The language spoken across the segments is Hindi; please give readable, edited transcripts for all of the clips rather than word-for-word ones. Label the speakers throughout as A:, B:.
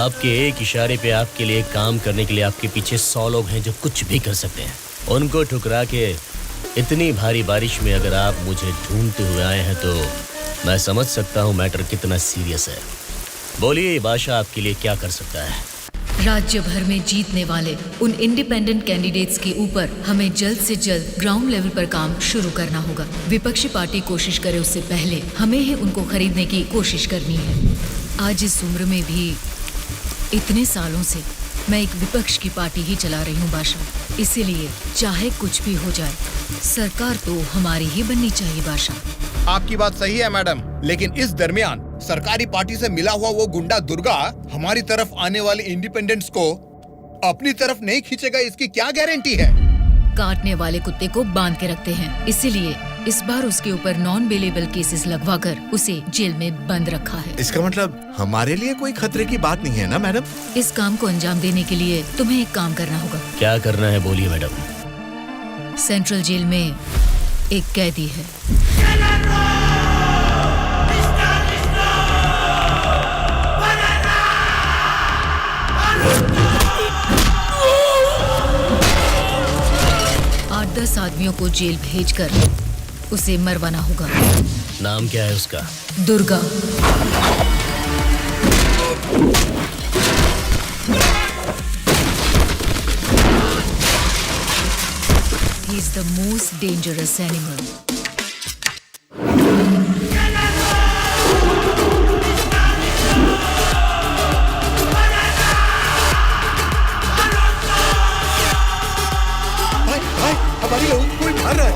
A: आपके एक इशारे पे आपके लिए काम करने के लिए आपके पीछे 100 लोग हैं जो कुछ भी कर सकते हैं। उनको ठुकरा के इतनी भारी बारिश में अगर आप मुझे ढूंढते हुए आए हैं तो मैं समझ सकता हूँ मैटर कितना सीरियस है। बोलिए बादशाह आपके लिए क्या कर सकता है?
B: राज्य भर में जीतने वाले उन इंडिपेंडेंट कैंडिडेट्स के ऊपर हमें जल्द से जल्द ग्राउंड लेवल पर काम शुरू करना होगा। विपक्षी पार्टी कोशिश करे उससे पहले हमें ही उनको खरीदने की कोशिश करनी है। आज इस उम्र में भी इतने सालों से मैं एक विपक्ष की पार्टी ही चला रही हूँ बादशाह, इसीलिए चाहे कुछ भी हो जाए सरकार तो हमारी ही बननी चाहिए बादशाह।
C: आपकी बात सही है मैडम, लेकिन इस दरमियान सरकारी पार्टी से मिला हुआ वो गुंडा दुर्गा हमारी तरफ आने वाले इंडिपेंडेंट्स को अपनी तरफ नहीं खींचेगा, इसकी क्या गारंटी है?
B: काटने वाले कुत्ते को बांध के रखते हैं, इसीलिए इस बार उसके ऊपर नॉन बेलेबल केसेस लगवाकर उसे जेल में बंद रखा है।
D: इसका मतलब हमारे लिए कोई खतरे की बात नहीं है ना मैडम?
B: इस काम को अंजाम देने के लिए तुम्हें एक काम करना होगा।
A: क्या करना है बोलिए मैडम।
B: सेंट्रल जेल में एक कैदी है। आठ 10 आदमियों को जेल भेजकर उसे मरवाना होगा।
A: नाम क्या है उसका?
B: Durga. He is the most dangerous animal.
D: भाई, हमारी लोगों को कोई मार रहा है।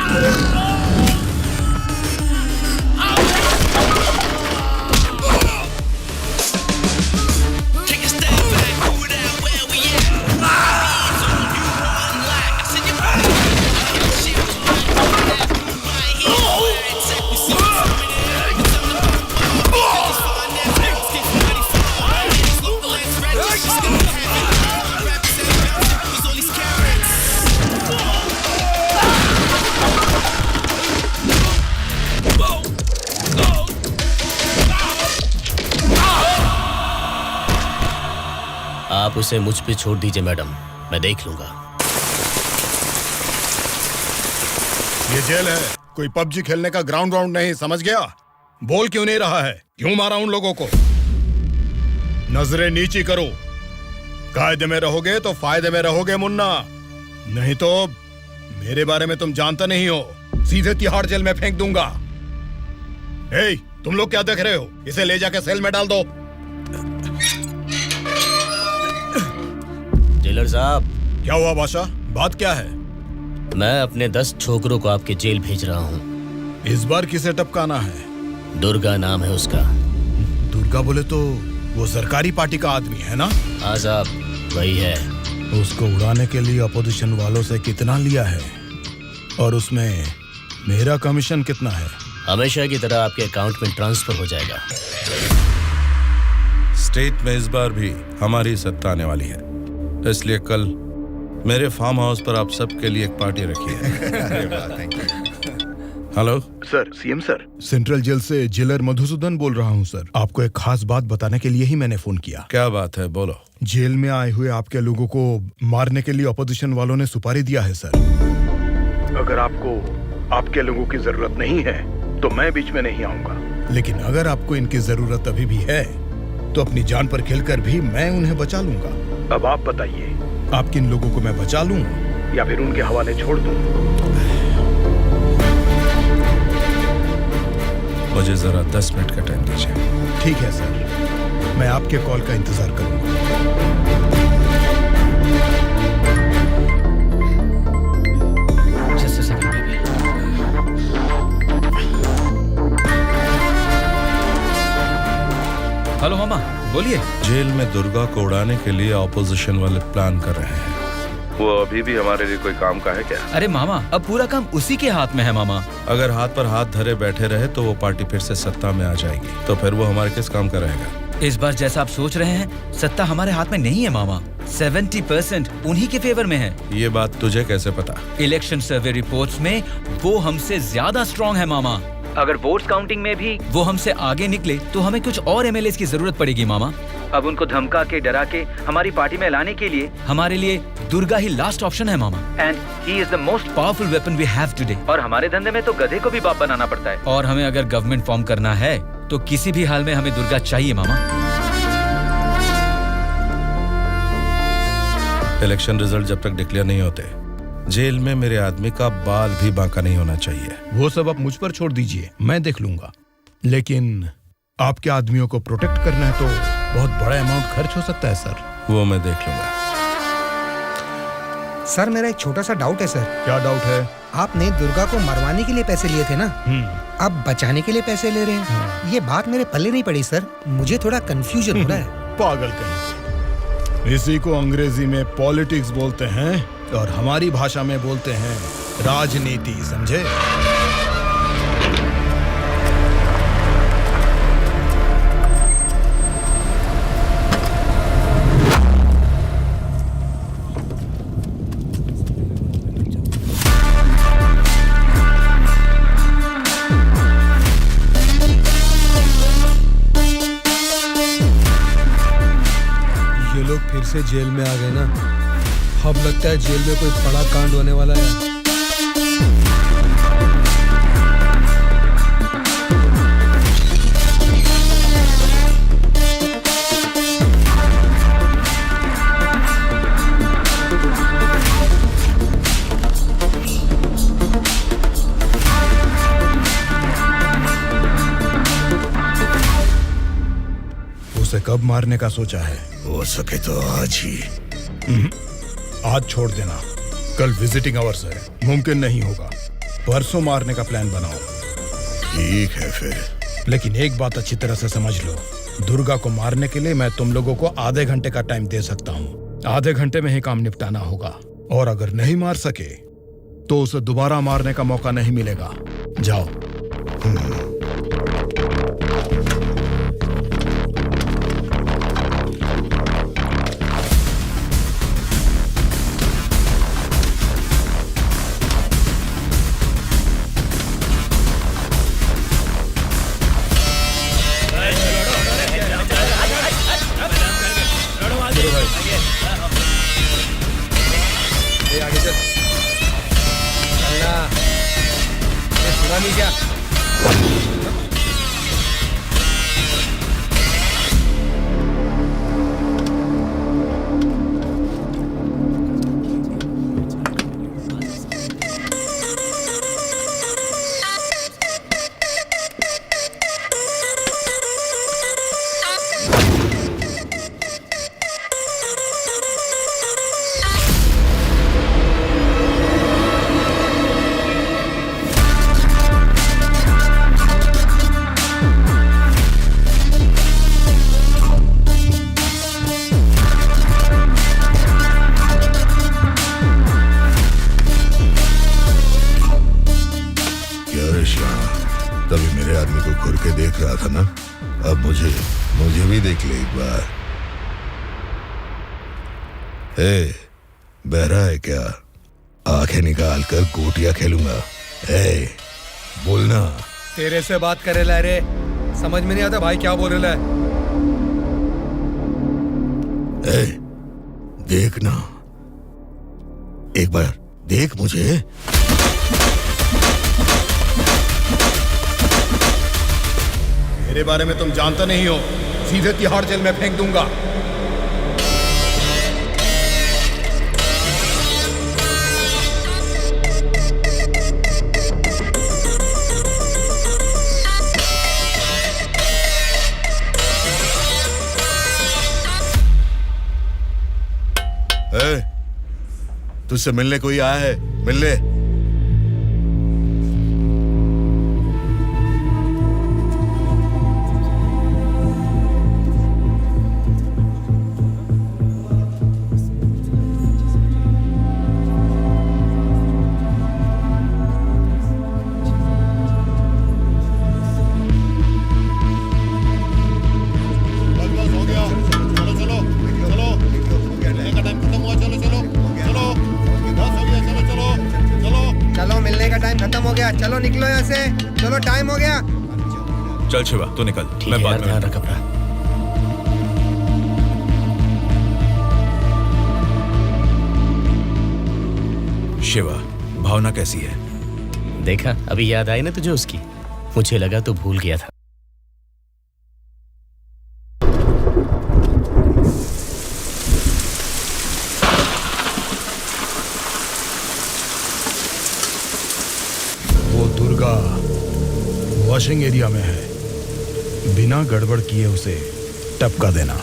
D: चलो।
A: आप उसे मुझ पे छोड़ दीजिए मैडम, मैं देख लूंगा।
C: ये जेल है, कोई पबजी खेलने का ग्राउंड नहीं, समझ गया? बोल क्यों नहीं रहा है? क्यों मारा उन लोगों को? नजरें नीची करो। कायदे में रहोगे तो फायदे में रहोगे मुन्ना, नहीं तो मेरे बारे में तुम जानता नहीं हो, सीधे तिहाड़ जेल में फेंक दूंगा। ए, तुम लोग क्या देख रहे हो? इसे ले जाके सेल में डाल दो।
A: जेलर साहब।
C: क्या हुआ बादशाह, बात क्या है?
A: मैं अपने 10 छोकरों को आपके जेल भेज रहा हूँ।
C: इस बार किसे टपकाना है?
A: दुर्गा नाम है उसका।
C: दुर्गा बोले तो वो सरकारी पार्टी का आदमी है ना?
A: हाँ साहब, वही है।
C: उसको उड़ाने के लिए अपोजिशन वालों से कितना लिया है और उसमें मेरा कमीशन कितना है?
A: हमेशा की तरह आपके अकाउंट में ट्रांसफर हो जाएगा।
E: स्टेट में इस बार भी हमारी सत्ता आने वाली है, इसलिए कल मेरे फार्म हाउस पर आप सबके लिए एक पार्टी रखी है। Hello
C: sir, CM sir. Central jail से जेलर मधुसूदन बोल रहा हूँ सर। आपको एक खास बात बताने के लिए ही मैंने फोन किया।
E: क्या बात है, बोलो।
C: जेल में आए हुए आपके लोगों को मारने के लिए अपोजिशन वालों ने सुपारी दिया है सर। अगर आपको आपके लोगों की जरूरत नहीं है तो मैं बीच में नहीं आऊंगा, लेकिन अगर आपको इनकी जरूरत अभी भी है तो अपनी जान पर खेलकर भी मैं उन्हें बचा लूंगा। अब आप बताइए, आप किन लोगों को मैं बचा लूं या फिर उनके हवाले छोड़ दूं?
E: मुझे जरा 10 मिनट का टाइम दीजिए।
C: ठीक है सर, मैं आपके कॉल का इंतजार करूंगा।
F: हेलो मामा, बोलिए।
E: जेल में दुर्गा को उड़ाने के लिए ऑपोजिशन वाले प्लान कर रहे हैं। वो अभी भी हमारे लिए कोई काम का है क्या?
F: अरे मामा, अब पूरा काम उसी के हाथ में है मामा।
E: अगर हाथ पर हाथ धरे बैठे रहे तो वो पार्टी फिर से सत्ता में आ जाएगी, तो फिर वो हमारे किस काम का रहेगा?
F: इस बार जैसा आप सोच रहे हैं, सत्ता हमारे हाथ में नहीं है मामा। 70% उन्हीं के फेवर में है।
E: ये बात तुझे कैसे पता?
F: इलेक्शन सर्वे रिपोर्ट्स में वो हमसे ज्यादा स्ट्रॉन्ग है मामा। अगर वोट्स काउंटिंग में भी वो हमसे आगे निकले तो हमें कुछ और एमएलएस की जरूरत पड़ेगी मामा। अब उनको धमका के डरा के हमारी पार्टी में लाने के लिए हमारे लिए दुर्गा ही लास्ट ऑप्शन है मामा। And he is the most powerful weapon we have today. और हमारे धंधे में तो गधे को भी बाप बनाना पड़ता है। और हमें अगर गवर्नमेंट फॉर्म करना है तो किसी भी हाल में हमें दुर्गा चाहिए मामा।
E: इलेक्शन रिजल्ट जब तक डिक्लेयर नहीं होते, जेल में मेरे आदमी का बाल भी बांका नहीं होना चाहिए।
C: वो सब आप मुझ पर छोड़ दीजिए, मैं देख लूंगा। लेकिन आपके आदमियों को प्रोटेक्ट करना है तो बहुत बड़ा अमाउंट खर्च हो सकता है सर।
E: वो मैं देख लूंगा।
D: सर, मेरा एक छोटा सा डाउट है सर।
C: क्या डाउट है?
D: आपने दुर्गा को मरवाने के लिए पैसे लिए थे ना, अब बचाने के लिए पैसे ले रहे हैं। ये बात मेरे पल्ले नहीं पड़ी सर, मुझे थोड़ा कंफ्यूजन हो रहा है।
C: पागल कहीं। इसी को अंग्रेजी में पॉलिटिक्स बोलते हैं और हमारी भाषा में बोलते हैं राजनीति, समझे?
D: ये लोग फिर से जेल में आ गए ना। अब लगता है जेल में कोई बड़ा कांड होने वाला है।
C: उसे कब मारने का सोचा है? हो सके तो आज ही। आज छोड़ देना, कल विजिटिंग आवर्स है, मुमकिन नहीं होगा। परसों मारने का प्लान बनाओ। ठीक है फिर, लेकिन एक बात अच्छी तरह से समझ लो, दुर्गा को मारने के लिए मैं तुम लोगों को आधे घंटे का टाइम दे सकता हूँ। आधे घंटे में ही काम निपटाना होगा, और अगर नहीं मार सके तो उसे दोबारा मारने का मौका नहीं मिलेगा। जाओ।
D: आगे चल। बुरा नहीं क्या?
C: क्या रे श्याम, तभी मेरे आदमी को घूर के देख रहा था ना, अब मुझे भी देख ले एक बार। ए, बहरा है क्या? आंखें निकाल कर गोटियां खेलूंगा। ए, बोलना।
D: तेरे से बात करे ला रे, समझ में नहीं आता भाई क्या बोल रहा है।
C: ए, देखना, एक बार देख मुझे। मेरे बारे में तुम जानते नहीं हो, सीधे तिहाड़ जेल में फेंक दूंगा। ए, तुझसे मिलने कोई आया है? मिल ले।
D: चलो मिलने का टाइम खत्म हो गया, चलो निकलो यहाँ से, चलो टाइम हो गया।
E: चल शिवा, तू निकल।
A: ठीक
E: मैं
A: है
E: बाद
A: यार,
E: में
A: ध्यान रख अपना।
E: शिवा, भावना कैसी है?
A: देखा, अभी याद आई ना तुझे उसकी? मुझे लगा तो भूल गया था।
C: वो दुर्गा वॉशिंग एरिया में है, बिना गड़बड़ किए उसे टपका देना।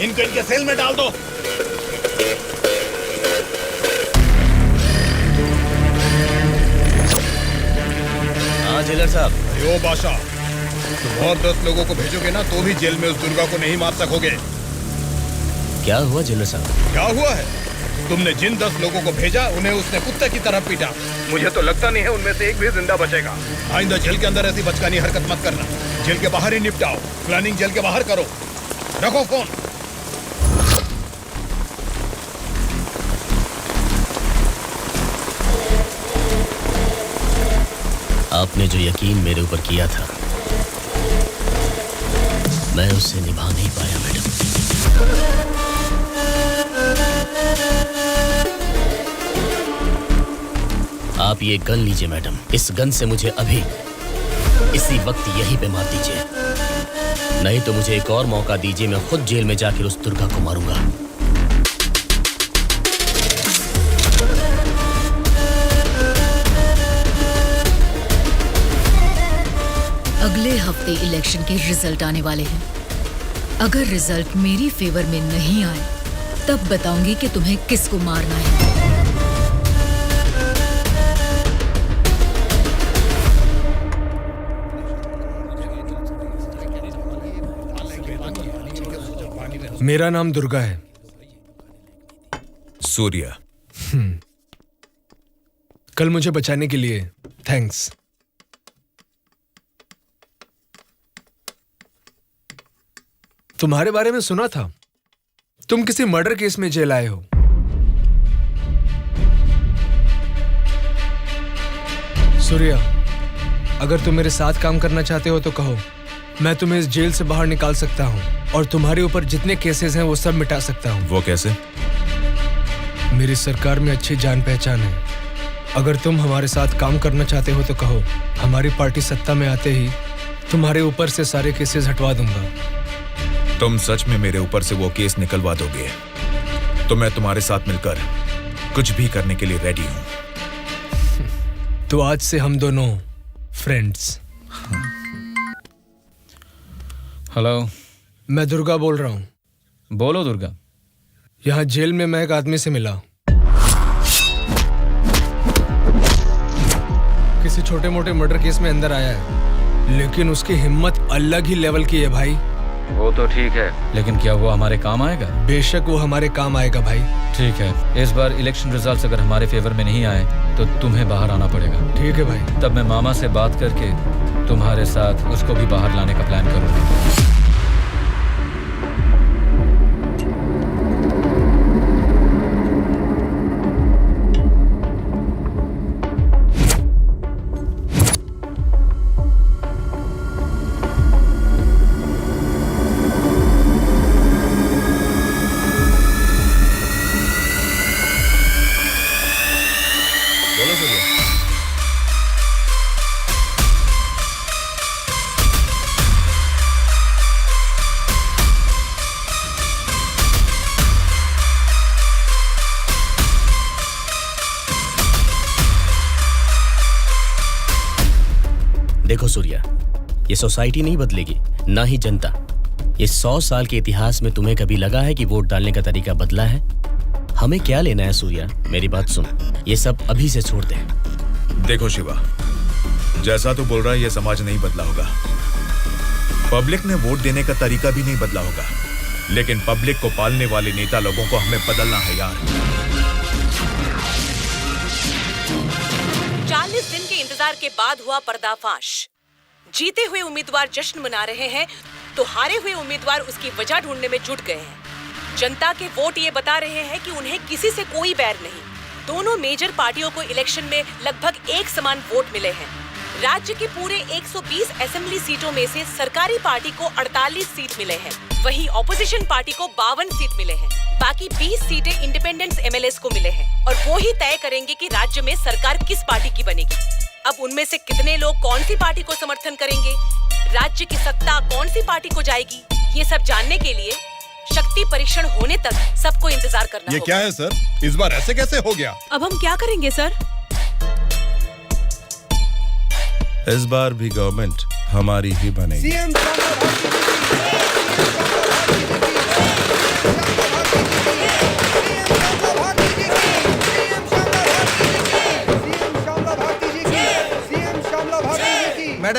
C: इनको इनके सेल में डाल दो।
A: हाँ जेलर साहब।
C: यो बादशाह, तुम और 10 लोगों को भेजोगे ना तो भी जेल में उस दुर्गा को नहीं मार सकोगे।
A: क्या हुआ जेलर साहब?
C: क्या हुआ है? तुमने जिन 10 लोगों को भेजा उन्हें उसने कुत्ते की तरह पीटा। मुझे तो लगता नहीं है उनमें से एक भी जिंदा बचेगा। आइंदा जेल के अंदर ऐसी बचकानी हरकत मत करना। जेल के बाहर ही निपटाओ। प्लानिंग जेल के बाहर करो। रखो फोन।
A: आपने जो यकीन मेरे ऊपर किया था, मैं उससे निभा नहीं पाया मैडम। आप ये गन लीजिए मैडम। इस गन से मुझे अभी इसी वक्त यहीं पे मार दीजिए, नहीं तो मुझे एक और मौका दीजिए। मैं खुद जेल में जाकर उस दुर्गा को मारूंगा।
B: अगले हफ्ते इलेक्शन के रिजल्ट आने वाले हैं। अगर रिजल्ट मेरी फेवर में नहीं आए तब बताऊंगी कि तुम्हें किसको मारना है।
G: मेरा नाम दुर्गा है।
E: सूर्या।
G: कल मुझे बचाने के लिए थैंक्स। तुम्हारे बारे में सुना था, तुम किसी मर्डर केस में जेल आए हो। सूर्या, अगर तुम मेरे साथ काम करना चाहते हो तो कहो, मैं तुम्हें इस जेल से बाहर निकाल सकता हूं और तुम्हारे ऊपर जितने केसेस हैं वो सब मिटा सकता हूं।
E: वो कैसे?
G: मेरी सरकार में अच्छी जान पहचान है। अगर तुम हमारे साथ काम करना चाहते हो तो कहो, हमारी पार्टी सत्ता में आते ही तुम्हारे ऊपर से सारे केसेस हटवा दूंगा।
E: तुम सच में मेरे ऊपर से वो केस निकलवा दोगे तो मैं तुम्हारे साथ मिलकर कुछ भी करने के लिए रेडी हूं।
G: तो आज से हम दोनों फ्रेंड्स।
F: हेलो,
G: मैं दुर्गा बोल रहा हूं।
F: बोलो दुर्गा।
G: यहाँ जेल में मैं एक आदमी से मिला। किसी छोटे मोटे मर्डर केस में अंदर आया है, लेकिन उसकी हिम्मत अलग ही लेवल की है भाई।
F: वो तो ठीक है, लेकिन क्या वो हमारे काम आएगा?
G: बेशक वो हमारे काम आएगा भाई।
F: ठीक है, इस बार इलेक्शन रिजल्ट्स अगर हमारे फेवर में नहीं आए तो तुम्हें बाहर आना पड़ेगा।
G: ठीक है भाई।
F: तब मैं मामा से बात करके तुम्हारे साथ उसको भी बाहर लाने का प्लान करूंगा।
A: देखो सूर्या, ये सोसाइटी नहीं बदलेगी, ना ही जनता। ये 100 साल के इतिहास में तुम्हें कभी लगा है कि वोट डालने का तरीका बदला है? हमें क्या लेना है सूर्या, मेरी बात सुन। ये सब अभी से छोड़ दे।
E: देखो शिवा, जैसा तू बोल रहा है ये समाज नहीं बदला होगा, पब्लिक ने वोट देने का तरीका भी नहीं बदला होगा, लेकिन पब्लिक को पालने वाले नेता लोगों को हमें बदलना है यार।
H: 40 दिन के इंतजार के बाद हुआ पर्दाफाश। जीते हुए उम्मीदवार जश्न मना रहे हैं तो हारे हुए उम्मीदवार उसकी वजह ढूंढने में जुट गए हैं। जनता के वोट ये बता रहे हैं कि उन्हें किसी से कोई बैर नहीं। दोनों मेजर पार्टियों को इलेक्शन में लगभग एक समान वोट मिले हैं। राज्य के पूरे 120 असेंबली सीटों में से सरकारी पार्टी को 48 सीट मिले हैं, वहीं ऑपोजिशन पार्टी को 52 सीट मिले हैं। बाकी 20 सीटें इंडिपेंडेंट एमएलएस को मिले हैं और वो ही तय करेंगे कि राज्य में सरकार किस पार्टी की बनेगी। अब उनमें से कितने लोग कौन सी पार्टी को समर्थन करेंगे, राज्य की सत्ता कौन सी पार्टी को जाएगी, ये सब जानने के लिए शक्ति परीक्षण होने तक सबको इंतजार करना
C: ये
H: होगा।
C: क्या है सर, इस बार ऐसे कैसे हो गया?
H: अब हम क्या करेंगे सर?
E: इस बार भी गवर्नमेंट हमारी ही बनेगी।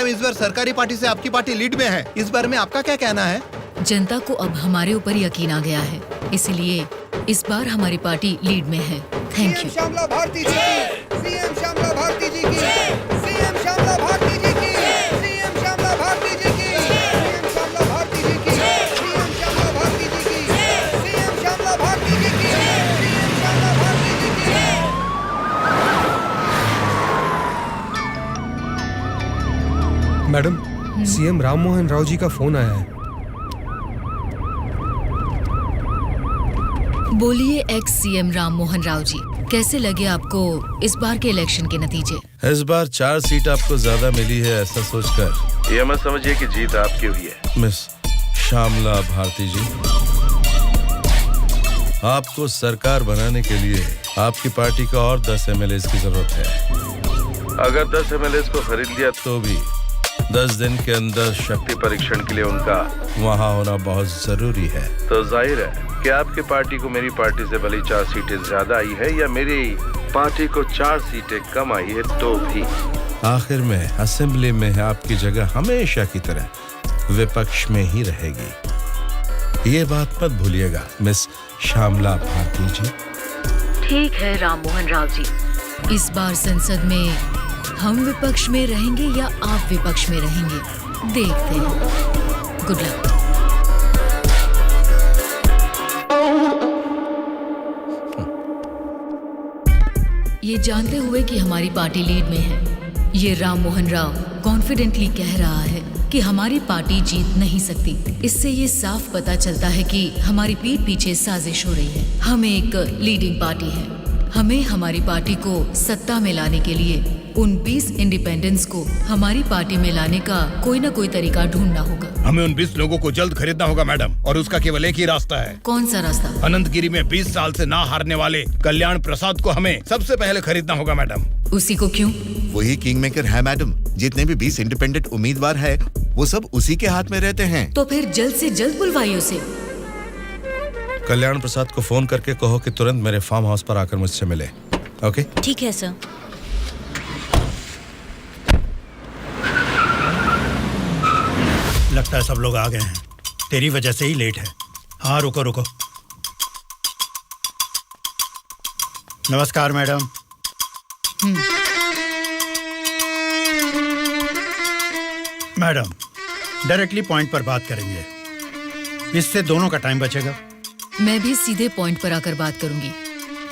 I: इस बार सरकारी पार्टी से आपकी पार्टी लीड में है। इस बारे में आपका क्या कहना है?
B: जनता को अब हमारे ऊपर यकीन आ गया है, इसलिए इस बार हमारी पार्टी लीड में है। Thank you.
D: श्यामला भारती जी की, सीएम श्यामला भारती जी की, सीएम श्यामला भारती जी की, सीएम श्यामला भारती जी की, सीएम श्यामला भारती जी की, सीएम श्यामला भारती जी की, सीएम श्यामला भारती जी की, सीएम श्यामला भारती जी की। मैडम, सीएम राम मोहन राव जी का फोन आया है।
B: बोलिए एक्स सीएम राम मोहन राव जी, कैसे लगे आपको इस बार के इलेक्शन के नतीजे?
J: इस बार 4 सीट आपको ज्यादा मिली है, ऐसा सोचकर ये मत समझिए कि जीत आपकी हुई है। मिस श्यामला भारती जी, आपको सरकार बनाने के लिए आपकी पार्टी का और 10 एमएलए की जरूरत है। अगर 10 एमएलए को खरीद लिया तो भी 10 दिन के अंदर शक्ति परीक्षण के लिए उनका वहाँ होना बहुत जरूरी है। तो जाहिर है कि आपकी पार्टी को मेरी पार्टी से भले 4 सीटें ज्यादा आई है या मेरी पार्टी को 4 सीटें कम आई है, तो भी आखिर में असेंबली में आपकी जगह हमेशा की तरह विपक्ष में ही रहेगी। ये बात मत भूलिएगा मिस श्यामला भारती जी।
B: ठीक है राम मोहन राव जी, इस बार संसद में हम विपक्ष में रहेंगे या आप विपक्ष में रहेंगे, देखते हैं। Good luck. ये जानते हुए कि हमारी पार्टी लीड में है, ये राम मोहन राव कॉन्फिडेंटली कह रहा है कि हमारी पार्टी जीत नहीं सकती। इससे ये साफ पता चलता है कि हमारी पीठ पीछे साजिश हो रही है। हम एक लीडिंग पार्टी है, हमें हमारी पार्टी को सत्ता में लाने के लिए उन 20 इंडिपेंडेंट्स को हमारी पार्टी में लाने का कोई न कोई तरीका ढूंढना होगा।
C: हमें उन 20 लोगों को जल्द खरीदना होगा मैडम, और उसका केवल एक ही रास्ता है।
B: कौन सा रास्ता?
C: अनंतगिरी में 20 साल से ना हारने वाले कल्याण प्रसाद को हमें सबसे पहले खरीदना होगा मैडम।
B: उसी को क्यों?
K: वही किंग मेकर है मैडम। जितने भी 20 इंडिपेंडेंट उम्मीदवार है वो सब उसी के हाथ में रहते हैं।
B: तो फिर जल्द से जल्द बुलवाइए उसे।
J: कल्याण प्रसाद को फोन करके कहो कि तुरंत मेरे फार्म हाउस पर आकर मुझसे मिले। ओके?
L: ठीक है सर।
M: लगता है सब लोग आ गए हैं, तेरी वजह से ही लेट है। हाँ रुको रुको। नमस्कार मैडम। मैडम, डायरेक्टली पॉइंट पर बात करेंगे, इससे दोनों का टाइम बचेगा।
B: मैं भी सीधे पॉइंट पर आकर बात करूंगी।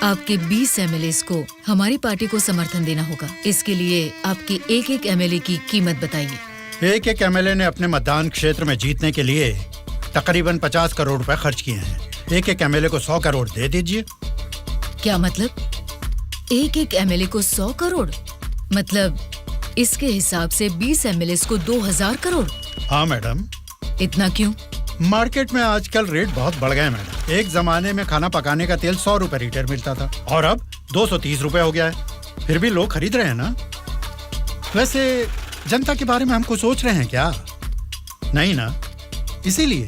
B: आपके 20 एमएलएस को हमारी पार्टी को समर्थन देना होगा। इसके लिए आपके एक एमएलए की कीमत बताइए।
M: एक एमएलए ने अपने मतदान क्षेत्र में जीतने के लिए तकरीबन 50 करोड़ रुपए खर्च किए हैं। एक एमएलए को 100 करोड़ दे दीजिए।
B: क्या मतलब? एक एमएलए को 100 करोड़? मतलब इसके हिसाब से 20 एमएलए को 2000 करोड़?
M: हाँ मैडम।
B: इतना क्यों?
M: मार्केट में आजकल रेट बहुत बढ़ गए मैडम। एक जमाने में खाना पकाने का तेल 100 रुपए लीटर मिलता था और अब 230 रुपए हो गया है। फिर भी लोग खरीद रहे हैं ना। वैसे जनता के बारे में हमको सोच रहे हैं क्या? नहीं ना। इसीलिए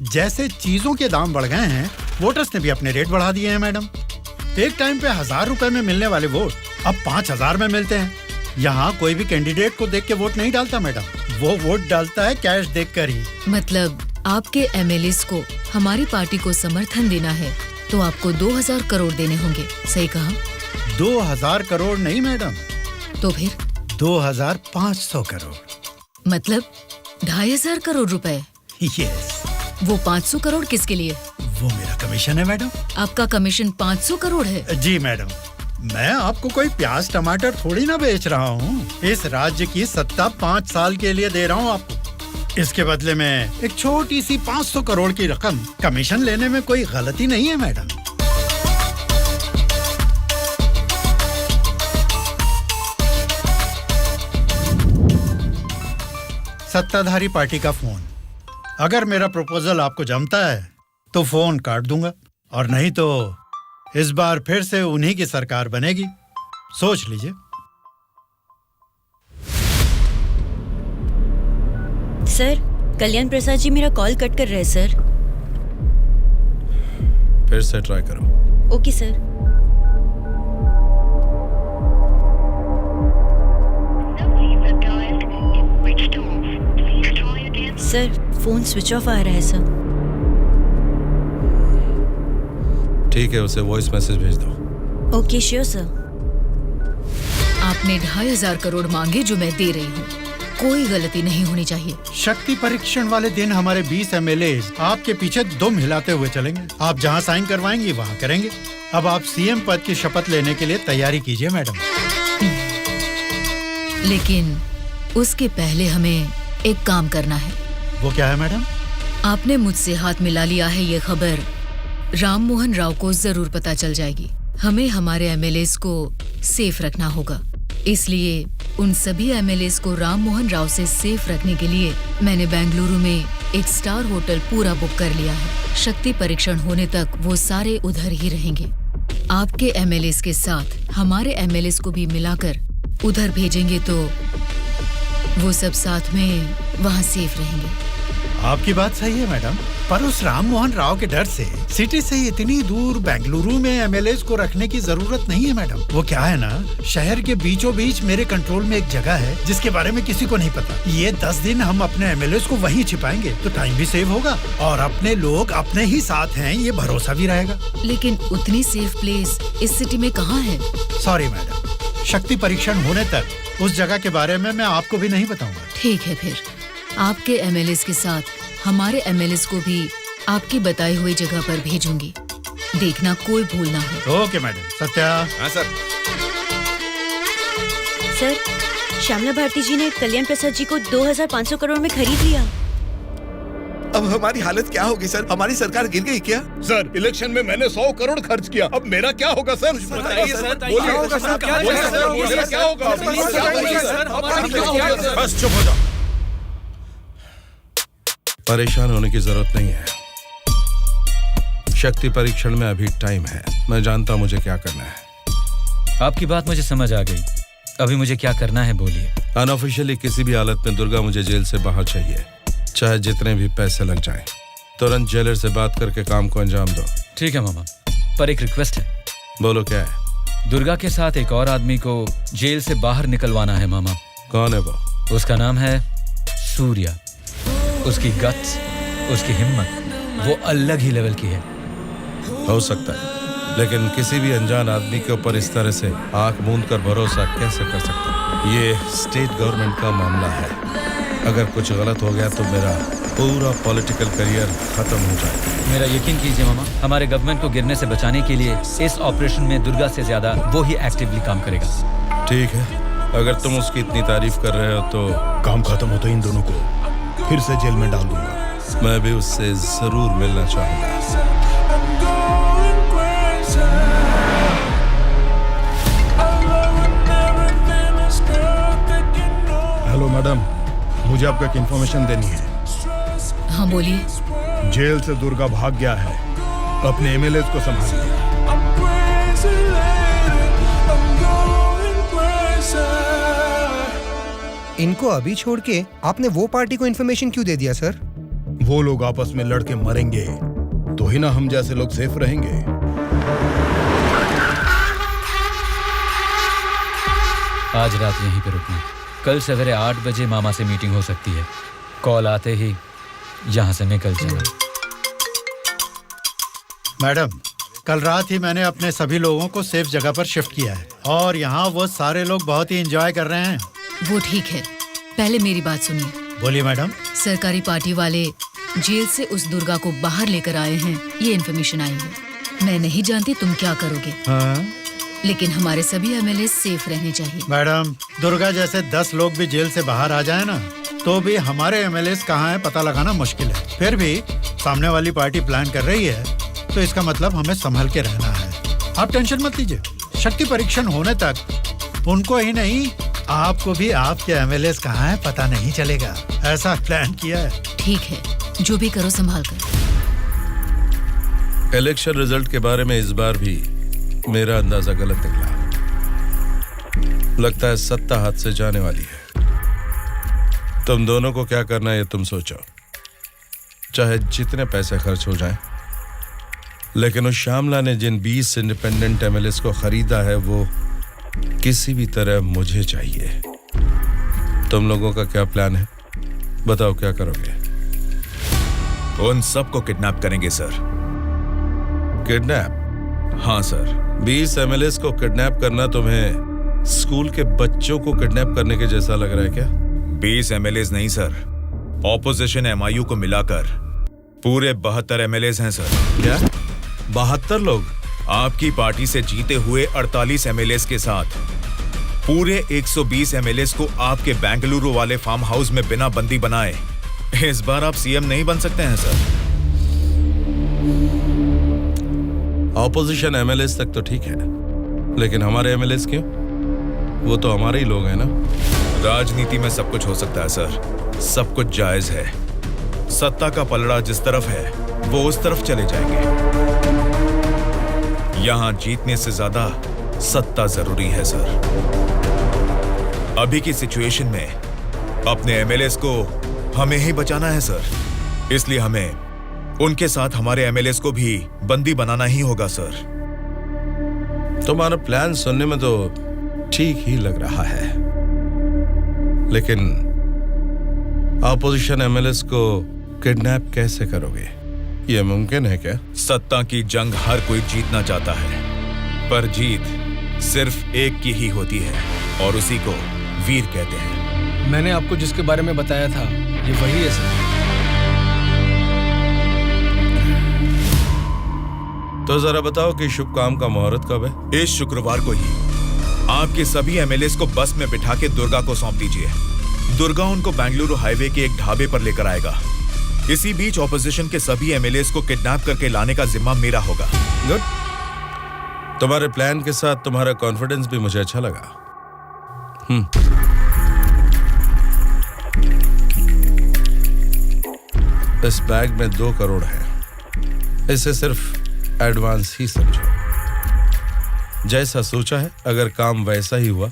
M: जैसे चीजों के दाम बढ़ गए हैं, वोटर्स ने भी अपने रेट बढ़ा दिए हैं मैडम। एक टाइम पे 1000 रुपए में मिलने वाले वोट अब 5000 में मिलते हैं। यहाँ कोई भी कैंडिडेट को देख के वोट नहीं डालता मैडम, वो वोट डालता है कैश देखकर ही।
B: मतलब आपके एमएलए को हमारी पार्टी को समर्थन देना है तो आपको 2000 करोड़ देने होंगे, सही कहा?
M: 2000 करोड़ नहीं मैडम।
B: तो फिर?
M: 2500 करोड़।
B: मतलब 2500 करोड़ रुपए?
M: यस।
B: वो 500 करोड़ किसके लिए?
M: वो मेरा कमीशन है मैडम।
B: आपका कमीशन 500 करोड़ है?
M: जी मैडम। मैं आपको कोई प्याज टमाटर थोड़ी ना बेच रहा हूँ। इस राज्य की सत्ता 5 साल के लिए दे रहा हूँ आपको। इसके बदले में एक छोटी सी 500 करोड़ की रकम कमीशन लेने में कोई गलती नहीं है मैडम। सत्ताधारी पार्टी का फोन। अगर मेरा प्रपोजल आपको जमता है तो फोन काट दूंगा, और नहीं तो इस बार फिर से उन्हीं की सरकार बनेगी। सोच लीजिए।
L: सर, कल्याण प्रसाद जी मेरा कॉल कट कर रहे सर।
J: फिर से ट्राई करो।
L: Okay sir. Sir phone switch off आ रहा है सर।
J: ठीक है, उसे वॉइस मैसेज भेज दो।
L: Okay sure sir.
B: आपने 2,500 करोड़ मांगे जो मैं दे रही हूँ। कोई गलती नहीं होनी चाहिए।
M: शक्ति परीक्षण वाले दिन हमारे 20 एमएलए आपके पीछे दुम हिलाते हुए चलेंगे। आप जहां साइन करवाएंगी वहां करेंगे। अब आप सीएम पद की शपथ लेने के लिए तैयारी कीजिए मैडम।
B: लेकिन उसके पहले हमें एक काम करना है।
M: वो क्या है मैडम?
B: आपने मुझसे हाथ मिला लिया है, ये खबर राम मोहन राव को जरूर पता चल जाएगी। हमें हमारे एमएलएस को सेफ रखना होगा। इसलिए उन सभी एमएलएस को राम मोहन राव से सेफ रखने के लिए मैंने बेंगलुरु में एक स्टार होटल पूरा बुक कर लिया है। शक्ति परीक्षण होने तक वो सारे उधर ही रहेंगे। आपके एमएलएस के साथ हमारे एमएलएस को भी मिलाकर उधर भेजेंगे तो वो सब साथ में वहाँ सेफ रहेंगे।
M: आपकी बात सही है मैडम, पर उस राम मोहन राव के डर से सिटी से इतनी दूर बेंगलुरु में एमएलएस को रखने की जरूरत नहीं है मैडम। वो क्या है ना, शहर के बीचों बीच मेरे कंट्रोल में एक जगह है जिसके बारे में किसी को नहीं पता। ये 10 दिन हम अपने एमएलएस को वहीं छिपाएंगे तो टाइम भी सेव होगा और अपने लोग अपने ही साथ हैं, ये भरोसा भी रहेगा।
B: लेकिन उतनी सेफ प्लेस इस सिटी में कहाँ है?
M: सॉरी मैडम, शक्ति परीक्षण होने तक उस जगह के बारे में मैं आपको भी नहीं बताऊंगा।
B: ठीक है, फिर आपके एमएलएस के साथ हमारे एमएलएस को भी आपकी बताई हुई जगह पर भेजूंगी। देखना कोई भूल ना हो।
M: Okay madam. सत्या।
E: हाँ सर।
L: सर श्यामला भारती जी ने कल्याण प्रसाद जी को 2,500 करोड़ में खरीद लिया।
K: अब हमारी हालत क्या होगी सर? हमारी सरकार गिर गई क्या?
C: सर, इलेक्शन में मैंने 100 करोड़ खर्च किया, अब मेरा क्या होगा सर?
K: बताइए सर,
C: क्या होगा सर? क्या होगा?
J: बस चुप हो जाओ। परेशान होने की जरूरत नहीं है। शक्ति परीक्षण में अभी टाइम है। मैं जानता हूं मुझे क्या करना है।
F: आपकी बात मुझे समझ आ गई। अभी मुझे क्या करना है बोलिए।
J: अनऑफिशियली किसी भी हालत में दुर्गा मुझे जेल से बाहर चाहिए, चाहे जितने भी पैसे लग जाएं। तुरंत जेलर से बात करके काम को अंजाम दो।
F: ठीक है मामा, पर एक रिक्वेस्ट है।
J: बोलो क्या है?
F: दुर्गा के साथ एक और आदमी को जेल से बाहर निकलवाना है मामा।
J: कौन है वो?
F: उसका नाम है सूर्या। उसकी गट्स, उसकी हिम्मत वो अलग ही लेवल की है।
J: हो सकता है, लेकिन किसी भी अनजान आदमी के ऊपर इस तरह से आंख मूंद कर भरोसा कैसे कर सकता? ये स्टेट गवर्नमेंट का मामला है। अगर कुछ गलत हो गया तो मेरा पूरा पॉलिटिकल करियर खत्म हो जाएगा।
F: मेरा यकीन कीजिए मामा, हमारे गवर्नमेंट को गिरने से बचाने के लिए इस ऑपरेशन में दुर्गा से ज्यादा वो ही एक्टिवली काम करेगा।
J: ठीक है, अगर तुम उसकी इतनी तारीफ कर रहे हो तो
C: काम खत्म होते इन दोनों को फिर से जेल में डाल दूंगा।
J: मैं भी उससे जरूर मिलना चाहूंगा।
C: हेलो मैडम, मुझे आपको एक इन्फॉर्मेशन देनी है।
B: हाँ बोलिए।
C: जेल से दुर्गा भाग गया है। अपने एमएलएस को संभालिए।
I: इनको अभी छोड़ के आपने वो पार्टी को इन्फॉर्मेशन क्यों दे दिया सर?
C: वो लोग आपस में लड़के मरेंगे तो ही ना हम जैसे लोग सेफ रहेंगे।
F: आज रात यहीं पे रुकना। कल सवेरे 8 बजे मामा से मीटिंग हो सकती है। कॉल आते ही यहाँ से निकल जाना।
M: मैडम, कल रात ही मैंने अपने सभी लोगों को सेफ जगह पर शिफ्ट किया है और यहाँ वो सारे लोग बहुत ही एंजॉय कर रहे हैं।
B: वो ठीक है, पहले मेरी बात सुनिए।
M: बोलिए मैडम।
B: सरकारी पार्टी वाले जेल से उस दुर्गा को बाहर लेकर आए हैं, ये इन्फॉर्मेशन आई है। मैं नहीं जानती तुम क्या करोगे।
M: हाँ?
B: लेकिन हमारे सभी एमएलए सेफ रहने चाहिए।
M: मैडम, दुर्गा जैसे 10 लोग भी जेल से बाहर आ जाए ना तो भी हमारे एमएलए कहाँ है पता लगाना मुश्किल है। फिर भी सामने वाली पार्टी प्लान कर रही है तो इसका मतलब हमें संभल के रहना है। आप टेंशन मत लीजिए। शक्ति परीक्षण होने तक उनको ही नहीं, आपको भी आपके एमएलए कहाँ है पता नहीं चलेगा। ऐसा प्लान किया है।
B: ठीक है, जो भी करो संभाल कर।
J: इलेक्शन रिजल्ट के बारे में इस बार भी मेरा अंदाजा गलत निकला। लगता है सत्ता हाथ से जाने वाली है। तुम दोनों को क्या करना है ये तुम सोचो, चाहे जितने पैसे खर्च हो जाएं। लेकिन उस श्यामला ने जिन 20 इंडिपेंडेंट एमएलएस को खरीदा है वो किसी भी तरह मुझे चाहिए। तुम लोगों का क्या प्लान है? बताओ क्या करोगे?
E: उन सबको किडनैप करेंगे सर।
J: किडनैप?
E: हाँ सर।
J: 20 एमएलएस को किडनैप करना तुम्हें स्कूल के बच्चों को किडनैप करने के जैसा लग रहा है क्या?
E: 20 एमएलएस नहीं सर, ऑपोजिशन एमआईयू को मिलाकर पूरे 72 एमएलएस हैं सर।
J: क्या? 72 लोग?
E: आपकी पार्टी से जीते हुए 48 एमएलएस के साथ पूरे 120 एमएलएस को आपके बेंगलुरु वाले फार्म हाउस में बिना बंदी बनाए इस बार आप सीएम नहीं बन सकते हैं सर।
J: ऑपोजिशन एमएलएस तक तो ठीक है, लेकिन हमारे एमएलएस क्यों? वो तो हमारे ही लोग हैं ना।
E: राजनीति में सब कुछ हो सकता है सर, सब कुछ जायज है। सत्ता का पलड़ा जिस तरफ है वो उस तरफ चले जाएंगे। यहां जीतने से ज्यादा सत्ता जरूरी है सर। अभी की सिचुएशन में अपने एमएलएस को हमें ही बचाना है सर, इसलिए हमें उनके साथ हमारे एमएलएस को भी बंदी बनाना ही होगा सर।
J: तुम्हारा प्लान सुनने में तो ठीक ही लग रहा है, लेकिन ऑपोजिशन एमएलएस को किडनैप कैसे करोगे? यह मुमकिन है क्या?
E: सत्ता की जंग हर कोई जीतना चाहता है, पर जीत सिर्फ एक की ही होती है और उसी को वीर कहते हैं।
G: मैंने आपको जिसके बारे में बताया था ये वही है सर।
J: तो जरा बताओ कि शुभ काम का मुहूर्त कब है?
E: इस शुक्रवार को ही आपके सभी एमएलएस को बस में बिठा के दुर्गा को सौंप दीजिए। दुर्गा उनको बेंगलुरु हाईवे के एक ढाबे पर लेकर आएगा। इसी बीच ऑपोजिशन के सभी एमएलएस को किडनैप करके लाने का जिम्मा मेरा होगा।
J: गुड। तुम्हारे प्लान के साथ तुम्हारा कॉन्फिडेंस भी मुझे अच्छा लगा। इस बैग में 2 करोड़ है, इसे सिर्फ एडवांस ही समझो। जैसा सोचा है, अगर काम वैसा ही हुआ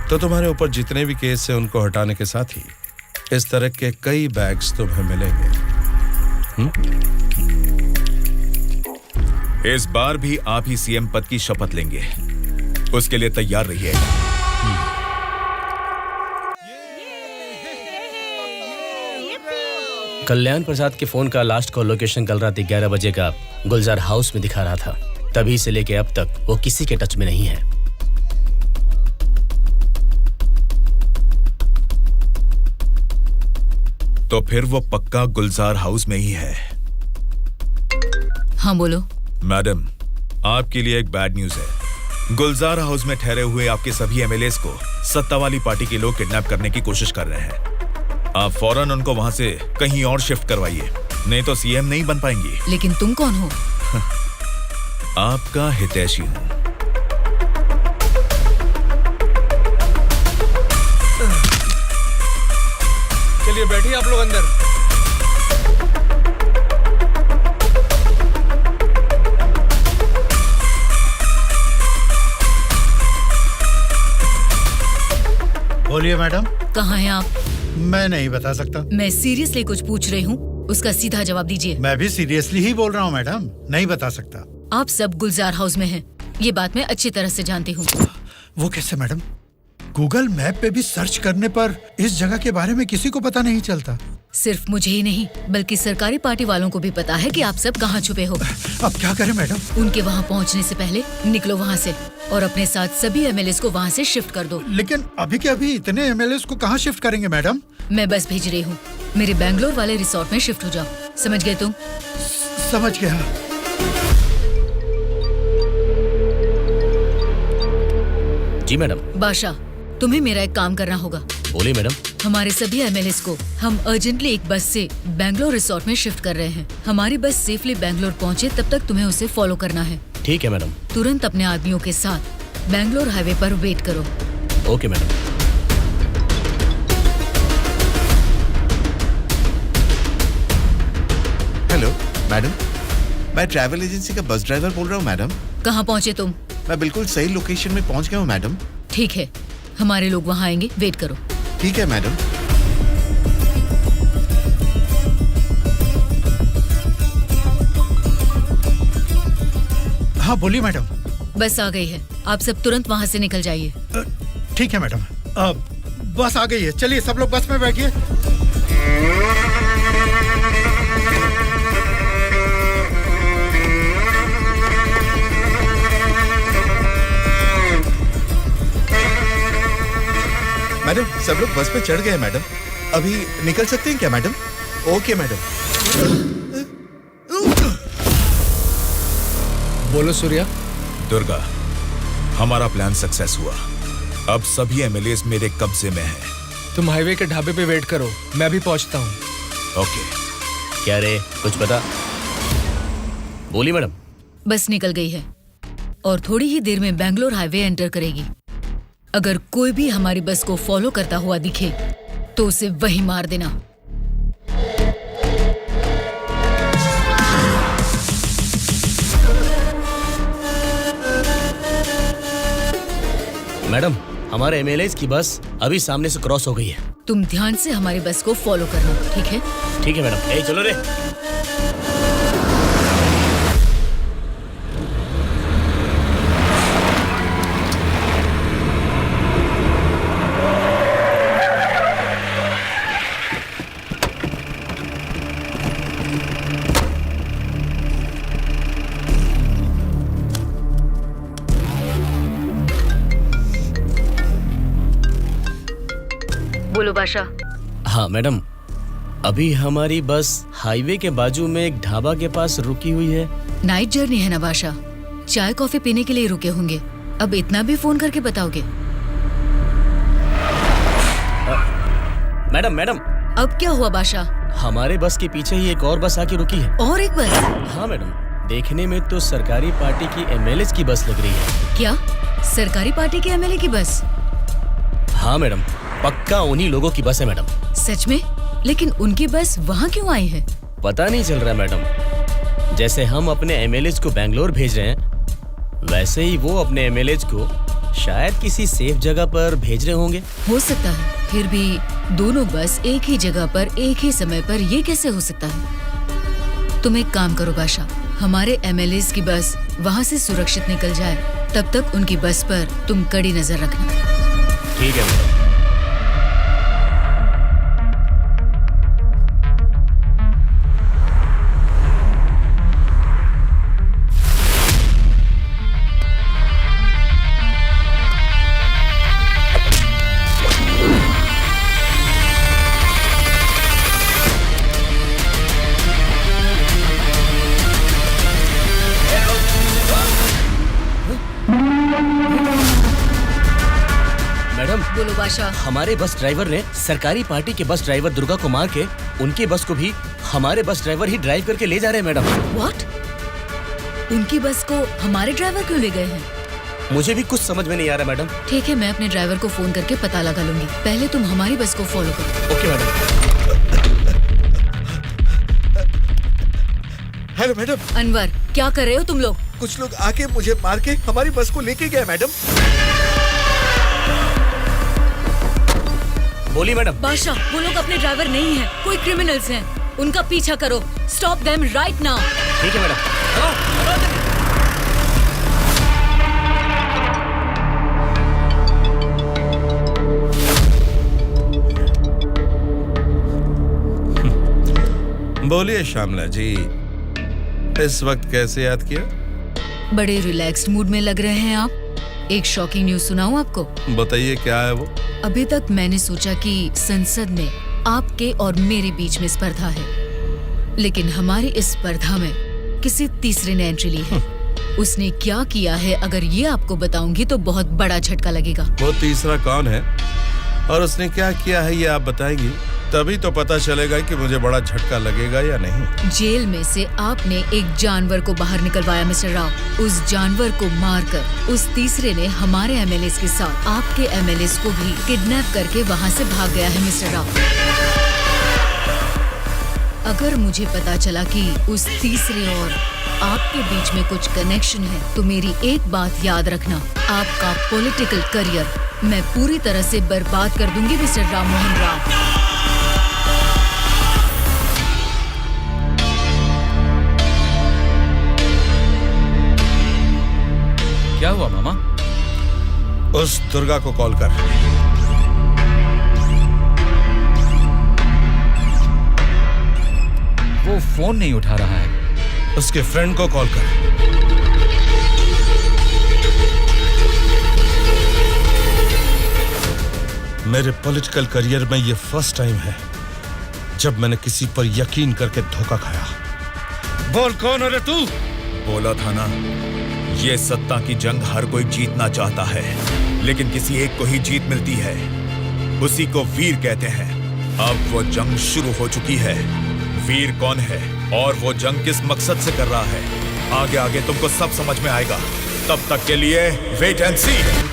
J: तो तुम्हारे ऊपर जितने भी केस हैं उनको हटाने के साथ ही इस तरह के कई बैग्स तुम्हें मिलेंगे।
E: इस बार भी आप ही सीएम पद की शपथ लेंगे, उसके लिए तैयार रहिए।
A: कल्याण प्रसाद के फोन का लास्ट कॉल लोकेशन कल रात 11 बजे का गुलजार हाउस में दिखा रहा था। तभी से लेके अब तक वो किसी के टच में नहीं है।
E: तो फिर वो पक्का गुलजार हाउस में ही है।
B: हाँ बोलो।
E: मैडम, आपके लिए एक बैड न्यूज है। गुलजार हाउस में ठहरे हुए आपके सभी एमएलएस को सत्ता वाली पार्टी के लोग किडनैप करने की कोशिश कर रहे हैं। आप फौरन उनको वहां से कहीं और शिफ्ट करवाइए, नहीं तो सीएम नहीं बन पाएंगी।
B: लेकिन तुम कौन हो?
E: आपका हितैषी हूं।
G: चलिए बैठिए आप लोग अंदर।
M: बोलिए मैडम।
B: कहाँ हैं आप?
M: मैं नहीं बता सकता।
B: मैं सीरियसली कुछ पूछ रही हूँ, उसका सीधा जवाब दीजिए।
M: मैं भी सीरियसली ही बोल रहा हूँ मैडम, नहीं बता सकता।
B: आप सब गुलजार हाउस में हैं, ये बात मैं अच्छी तरह से जानती हूँ।
M: वो कैसे मैडम? गूगल मैप पे भी सर्च करने पर इस जगह के बारे में किसी को पता नहीं चलता।
B: सिर्फ मुझे ही नहीं बल्कि सरकारी पार्टी वालों को भी पता है कि आप सब कहाँ छुपे हो।
M: अब क्या करें मैडम?
B: उनके वहाँ पहुँचने से पहले निकलो वहाँ से और अपने साथ सभी एमएलएस को वहाँ से शिफ्ट कर दो।
M: लेकिन अभी के अभी इतने एमएलएस को कहाँ शिफ्ट करेंगे मैडम?
B: मैं बस भेज रही हूँ, मेरे बेंगलोर वाले रिसोर्ट में शिफ्ट हो जाओ। समझ गए तुम?
M: समझ गया।
A: जी मैडम।
B: बादशाह, तुम्हें मेरा एक काम करना होगा।
A: बोलिए मैडम।
B: हमारे सभी एमएलएस को हम अर्जेंटली एक बस से बेंगलोर रिसोर्ट में शिफ्ट कर रहे हैं। हमारी बस सेफली बेंगलोर पहुंचे तब तक तुम्हें उसे फॉलो करना है।
A: ठीक है मैडम।
B: तुरंत अपने आदमियों के साथ बेंगलोर हाईवे पर वेट करो।
A: Okay madam.
K: हेलो मैडम, मैं ट्रैवल एजेंसी का बस ड्राइवर बोल रहा हूँ मैडम।
B: कहाँ पहुँचे तुम?
K: मैं बिल्कुल सही लोकेशन में पहुँच गया हूँ मैडम।
B: ठीक है, हमारे लोग वहाँ आएंगे, वेट करो।
K: ठीक है मैडम।
M: हाँ बोलिए मैडम।
B: बस आ गई है, आप सब तुरंत वहाँ से निकल जाइए।
M: ठीक है मैडम। बस आ गई है, चलिए सब लोग बस में बैठिए।
K: मैडम सब लोग बस पे चढ़ गए मैडम। अभी निकल सकते हैं क्या मैडम? Okay madam.
G: बोलो सूर्या।
E: दुर्गा, हमारा प्लान सक्सेस हुआ। अब सभी एमएलएस मेरे कब्जे में हैं।
G: तुम हाईवे के ढाबे पे वेट करो, मैं भी पहुंचता हूँ।
E: ओके।
A: क्या रे, कुछ पता? बोली मैडम।
B: बस निकल गई है और थोड़ी ही देर में बैंगलोर हाईवे एंटर करेगी। अगर कोई भी हमारी बस को फॉलो करता हुआ दिखे तो उसे वहीं मार देना।
A: मैडम, हमारे एमएलएस की बस अभी सामने से क्रॉस हो गई है।
B: तुम ध्यान से हमारी बस को फॉलो करना, ठीक है?
A: ठीक है मैडम। ए चलो रे।
B: बोलो बादशाह।
A: हाँ मैडम, अभी हमारी बस हाईवे के बाजू में एक ढाबा के पास रुकी हुई है।
B: नाइट जर्नी है ना बादशाह, चाय कॉफी पीने के लिए रुके होंगे। अब इतना भी फोन करके बताओगे?
A: मैडम मैडम,
B: अब क्या हुआ बादशाह?
A: हमारे बस के पीछे ही एक और बस आके रुकी है।
B: और एक बस?
A: हाँ मैडम, देखने में तो सरकारी पार्टी की एमएलए की बस लग रही है।
B: क्या सरकारी पार्टी के एमएलए की बस?
A: हाँ मैडम, पक्का उन्हीं लोगों की बस है मैडम।
B: सच में? लेकिन उनकी बस वहाँ क्यों आई है?
A: पता नहीं चल रहा मैडम। जैसे हम अपने एमएलए को बैंगलोर भेज रहे हैं, वैसे ही वो अपने एमएलए को शायद किसी सेफ जगह पर भेज रहे होंगे।
B: हो सकता है, फिर भी दोनों बस एक ही जगह पर एक ही समय पर ये कैसे हो सकता है? तुम एक काम करो बादशाह, हमारे एमएलए की बस वहाँ से सुरक्षित निकल जाए, तब तक उनकी बस पर तुम कड़ी नजर रखना।
A: ठीक है मैडम।
B: बोलो बादशाह।
A: हमारे बस ड्राइवर ने सरकारी पार्टी के बस ड्राइवर दुर्गा को मार के उनकी बस को भी हमारे बस ड्राइवर ही ड्राइव करके ले जा रहे हैं मैडम।
B: व्हाट? उनकी बस को हमारे ड्राइवर क्यों ले गए हैं?
A: मुझे भी कुछ समझ में नहीं आ रहा मैडम।
B: ठीक है, मैं अपने ड्राइवर को फोन करके पता लगा लूंगी। पहले तुम हमारी बस को फॉलो करो।
A: Okay madam.
K: Hello madam.
B: Anwar, क्या कर रहे हो तुम लोग?
K: कुछ लोग आके मुझे मार के हमारी बस को लेके गए मैडम।
A: बोली मैडम।
B: बादशाह, वो लोग अपने ड्राइवर नहीं हैं, कोई क्रिमिनल्स हैं। उनका पीछा करो। Stop them right now.
A: ठीक है मैडम।
J: बोलिए श्यामला जी, इस वक्त कैसे याद किया?
B: बड़े रिलैक्स्ड मूड में लग रहे हैं आप। एक शॉकिंग न्यूज सुनाऊं आपको?
J: बताइए, क्या है वो?
B: अभी तक मैंने सोचा कि संसद में आपके और मेरे बीच में स्पर्धा है, लेकिन हमारी इस स्पर्धा में किसी तीसरे ने एंट्री ली है। उसने क्या किया है, अगर ये आपको बताऊंगी तो बहुत बड़ा झटका लगेगा।
J: वो तीसरा कौन है और उसने क्या किया है, ये आप बताएंगी तभी तो पता चलेगा कि मुझे बड़ा झटका लगेगा या नहीं।
B: जेल में से आपने एक जानवर को बाहर निकलवाया मिस्टर राव। उस जानवर को मारकर उस तीसरे ने हमारे एमएलए के साथ आपके एमएलए को भी किडनैप करके वहाँ से भाग गया है मिस्टर राव। अगर मुझे पता चला कि उस तीसरे और आपके बीच में कुछ कनेक्शन है, तो मेरी एक बात याद रखना, आपका पॉलिटिकल करियर मैं पूरी तरह से बर्बाद कर दूंगी मिस्टर राम मोहन राव।
F: क्या हुआ मामा?
J: उस दुर्गा को कॉल कर।
F: वो फोन नहीं उठा रहा है।
J: उसके फ्रेंड को कॉल कर। मेरे पॉलिटिकल करियर में ये फर्स्ट टाइम है जब मैंने किसी पर यकीन करके धोखा खाया। बोल कौन है रे तू?
E: बोला था ना, ये सत्ता की जंग हर कोई जीतना चाहता है, लेकिन किसी एक को ही जीत मिलती है, उसी को वीर कहते हैं। अब वो जंग शुरू हो चुकी है। वीर कौन है और वो जंग किस मकसद से कर रहा है, आगे आगे तुमको सब समझ में आएगा। तब तक के लिए वेट एंड सी।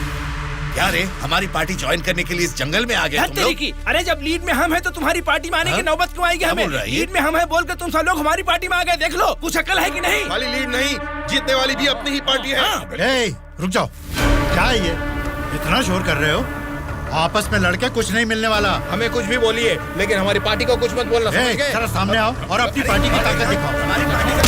K: क्या रे, हमारी पार्टी ज्वाइन करने के लिए इस जंगल में आ गए तुम लोग?
N: अरे जब लीड में हम हैं तो तुम्हारी पार्टी में आने की नौबत क्यों आएगी हमें? लीड में हम हैं बोलकर तुम सब लोग हमारी पार्टी में आ गए। देख लो, कुछ अकल है कि नहीं?
J: खाली लीड नहीं, जीतने वाली भी अपनी ही पार्टी है।
M: रुक जाओ, क्या है ये? इतना शोर कर रहे हो? आपस में लड़के कुछ नहीं मिलने वाला।
N: हमें कुछ भी बोलिए, लेकिन हमारी पार्टी को कुछ मत बोलना, समझ गए?
M: जरा सामने आओ और अपनी पार्टी की ताकत दिखाओ। हमारी पार्टी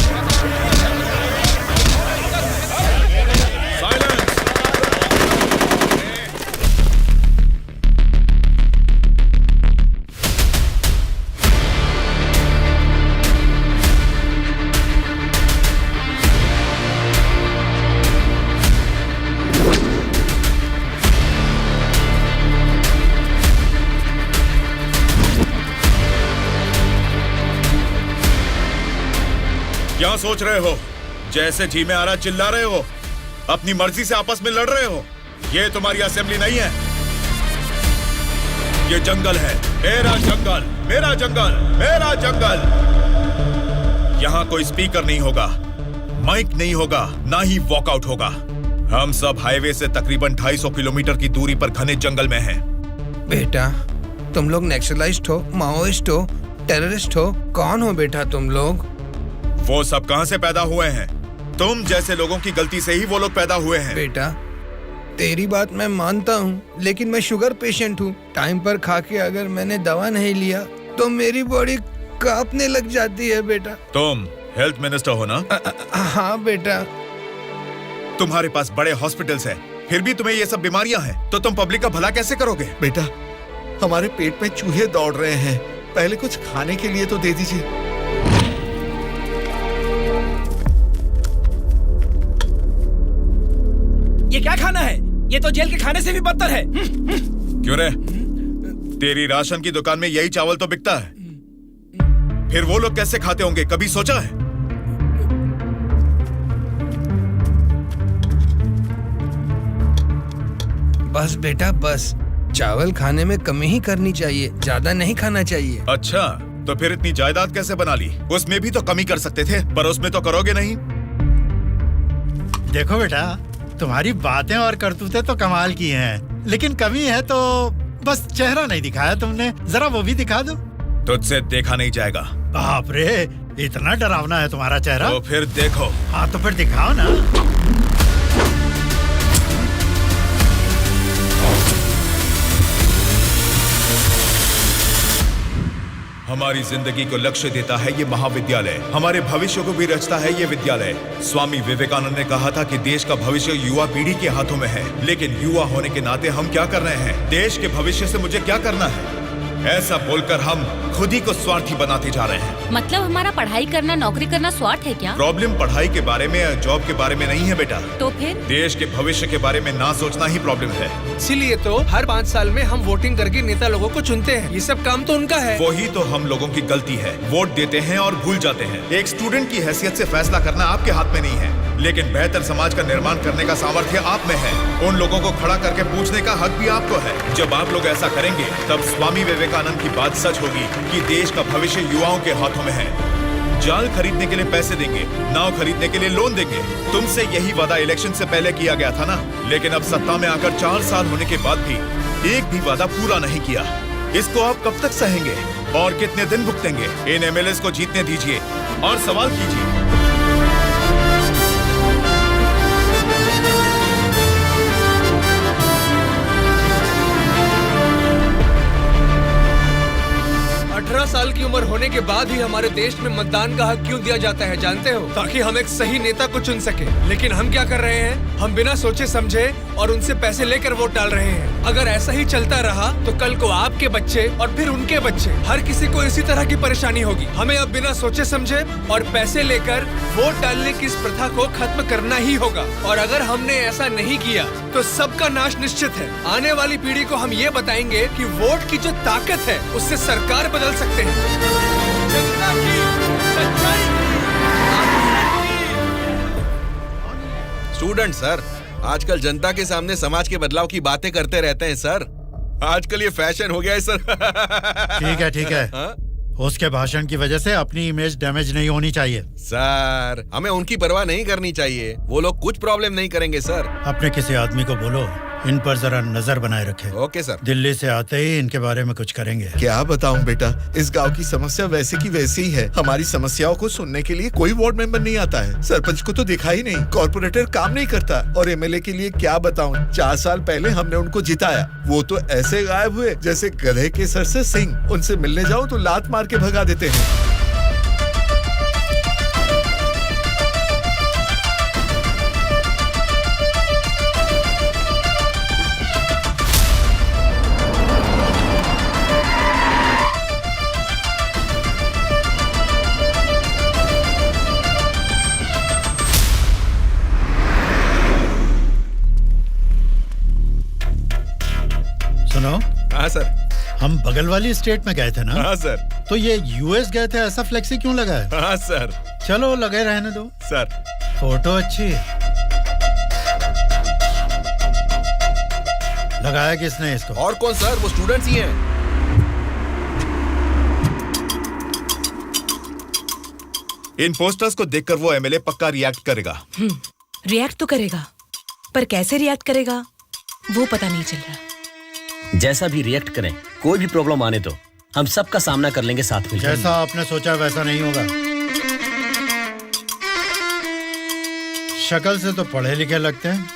E: क्या सोच रहे हो? जैसे जी में आ रहा चिल्ला रहे हो, अपनी मर्जी से आपस में लड़ रहे हो। ये तुम्हारी असेंबली नहीं है, ये जंगल है। मेरा जंगल, मेरा जंगल, मेरा जंगल। यहाँ कोई स्पीकर नहीं होगा, माइक नहीं होगा, ना ही वॉकआउट होगा। हम सब हाईवे से तकरीबन 250 किलोमीटर की दूरी पर घने जंगल में हैं।
N: बेटा, तुम लोग नक्सलाइस्ट हो, माओइस्ट हो, टेररिस्ट हो, कौन हो बेटा तुम लोग?
E: वो सब कहां से पैदा हुए हैं? तुम जैसे लोगों की गलती से ही वो लोग पैदा हुए हैं।
N: बेटा, तेरी बात मैं मानता हूँ, लेकिन मैं शुगर पेशेंट हूँ। टाइम पर खा के अगर मैंने दवा नहीं लिया तो मेरी बॉडी कांपने लग जाती है बेटा।
E: तुम हेल्थ मिनिस्टर हो ना?
N: हाँ बेटा।
E: तुम्हारे पास बड़े हॉस्पिटल्स हैं, फिर भी तुम्हें ये सब बीमारियां हैं, तो तुम पब्लिक का भला कैसे करोगे?
K: बेटा, हमारे पेट में चूहे दौड़ रहे हैं, पहले कुछ खाने के लिए तो दे दीजिए।
N: ये क्या खाना है? ये तो जेल के खाने से भी बदतर है।
E: क्यों रे? तेरी राशन की दुकान में यही चावल तो बिकता है, फिर वो लोग कैसे खाते होंगे, कभी सोचा है?
N: बस बेटा बस, चावल खाने में कमी ही करनी चाहिए, ज्यादा नहीं खाना चाहिए।
E: अच्छा, तो फिर इतनी जायदाद कैसे बना ली? उसमें भी तो कमी कर सकते थे, पर उसमें तो करोगे नहीं।
M: देखो बेटा, तुम्हारी बातें और करतूतें तो कमाल की हैं, लेकिन कमी है तो बस चेहरा नहीं दिखाया तुमने। जरा वो भी दिखा दो।
E: तुझसे देखा नहीं जाएगा।
M: बाप रे, इतना डरावना है तुम्हारा चेहरा?
E: तो फिर देखो।
M: हाँ तो फिर दिखाओ ना।
E: हमारी जिंदगी को लक्ष्य देता है ये महाविद्यालय, हमारे भविष्य को भी रचता है ये विद्यालय। स्वामी विवेकानंद ने कहा था कि देश का भविष्य युवा पीढ़ी के हाथों में है, लेकिन युवा होने के नाते हम क्या कर रहे हैं? देश के भविष्य से मुझे क्या करना है, ऐसा बोलकर हम खुद ही को स्वार्थी बनाते जा रहे हैं।
O: मतलब हमारा पढ़ाई करना, नौकरी करना स्वार्थ है क्या?
E: प्रॉब्लम पढ़ाई के बारे में या जॉब के बारे में नहीं है बेटा,
O: तो फिर
E: देश के भविष्य के बारे में ना सोचना ही प्रॉब्लम है।
G: इसीलिए तो हर 5 साल में हम वोटिंग करके नेता लोगों को चुनते हैं। ये सब काम तो उनका है।
E: वही तो हम लोगों की गलती है, वोट देते हैं और भूल जाते हैं। एक स्टूडेंट की हैसियत से फैसला करना आपके हाथ में नहीं है, लेकिन बेहतर समाज का निर्माण करने का सामर्थ्य आप में है। उन लोगों को खड़ा करके पूछने का हक भी आपको है। जब आप लोग ऐसा करेंगे तब स्वामी विवेकानंद की बात सच होगी कि देश का भविष्य युवाओं के हाथों में है। जाल खरीदने के लिए पैसे देंगे, नाव खरीदने के लिए लोन देंगे। तुमसे यही वादा इलेक्शन से पहले किया गया था ना, लेकिन अब सत्ता में आकर 4 साल होने के बाद भी एक भी वादा पूरा नहीं किया। इसको आप कब तक सहेंगे और कितने दिन भुगतेंगे? इन एमएलएस को जीतने दीजिए और सवाल कीजिए।
G: 18 साल की उम्र होने के बाद ही हमारे देश में मतदान का हक क्यों दिया जाता है जानते हो? ताकि हम एक सही नेता को चुन सके। लेकिन हम क्या कर रहे हैं? हम बिना सोचे समझे और उनसे पैसे लेकर वोट डाल रहे हैं। अगर ऐसा ही चलता रहा तो कल को आपके बच्चे और फिर उनके बच्चे, हर किसी को इसी तरह की परेशानी होगी। हमें अब बिना सोचे समझे और पैसे लेकर वोट डालने की इस प्रथा को खत्म करना ही होगा। और अगर हमने ऐसा नहीं किया तो सबका नाश निश्चित है। आने वाली पीढ़ी को हम ये बताएंगे कि वोट की जो ताकत है उससे सरकार बदल सकते हैं। जनता की सच्चाई
J: स्टूडेंट सर, आजकल जनता के सामने समाज के बदलाव की बातें करते रहते हैं सर। आजकल ये फैशन हो गया है सर।
M: ठीक है।
J: हाँ?
M: उसके भाषण की वजह से अपनी इमेज डैमेज नहीं होनी चाहिए।
J: सर, हमें उनकी परवाह नहीं करनी चाहिए। वो लोग कुछ प्रॉब्लम नहीं करेंगे सर।
M: अपने किसी आदमी को बोलो इन पर जरा नजर बनाए रखे।
J: Okay sir.
M: दिल्ली से आते ही इनके बारे में कुछ करेंगे।
K: क्या बताऊं बेटा, इस गांव की समस्या वैसे की वैसी ही है। हमारी समस्याओं को सुनने के लिए कोई वार्ड मेंबर नहीं आता है। सरपंच को तो दिखा ही नहीं, कॉर्पोरेटर काम नहीं करता, और एमएलए के लिए क्या बताऊं। 4 साल पहले हमने उनको जिताया, वो तो ऐसे गायब हुए जैसे गधे के सर से सिंह। उनसे मिलने जाओ तो लात मार के भगा देते हैं।
J: हाँ सर।
M: हम बगल वाली स्टेट में गए थे ना?
J: हाँ सर।
M: तो ये यूएस गए थे, ऐसा फ्लेक्सी क्यों लगा है?
J: हाँ सर।
M: चलो लगे रहने दो
J: सर।
M: फोटो अच्छी है। लगाया किसने इसको?
J: और कौन सर, वो स्टूडेंट्स ही हैं।
E: इन पोस्टर्स को देखकर वो एमएलए पक्का रिएक्ट करेगा।
H: रिएक्ट तो करेगा, पर कैसे रिएक्ट करेगा वो पता नहीं चल रहा।
A: जैसा भी रिएक्ट करें, कोई भी प्रॉब्लम आने तो हम सबका सामना कर लेंगे साथ में।
M: जैसा आपने सोचा वैसा नहीं होगा। शक्ल से तो पढ़े लिखे लगते हैं,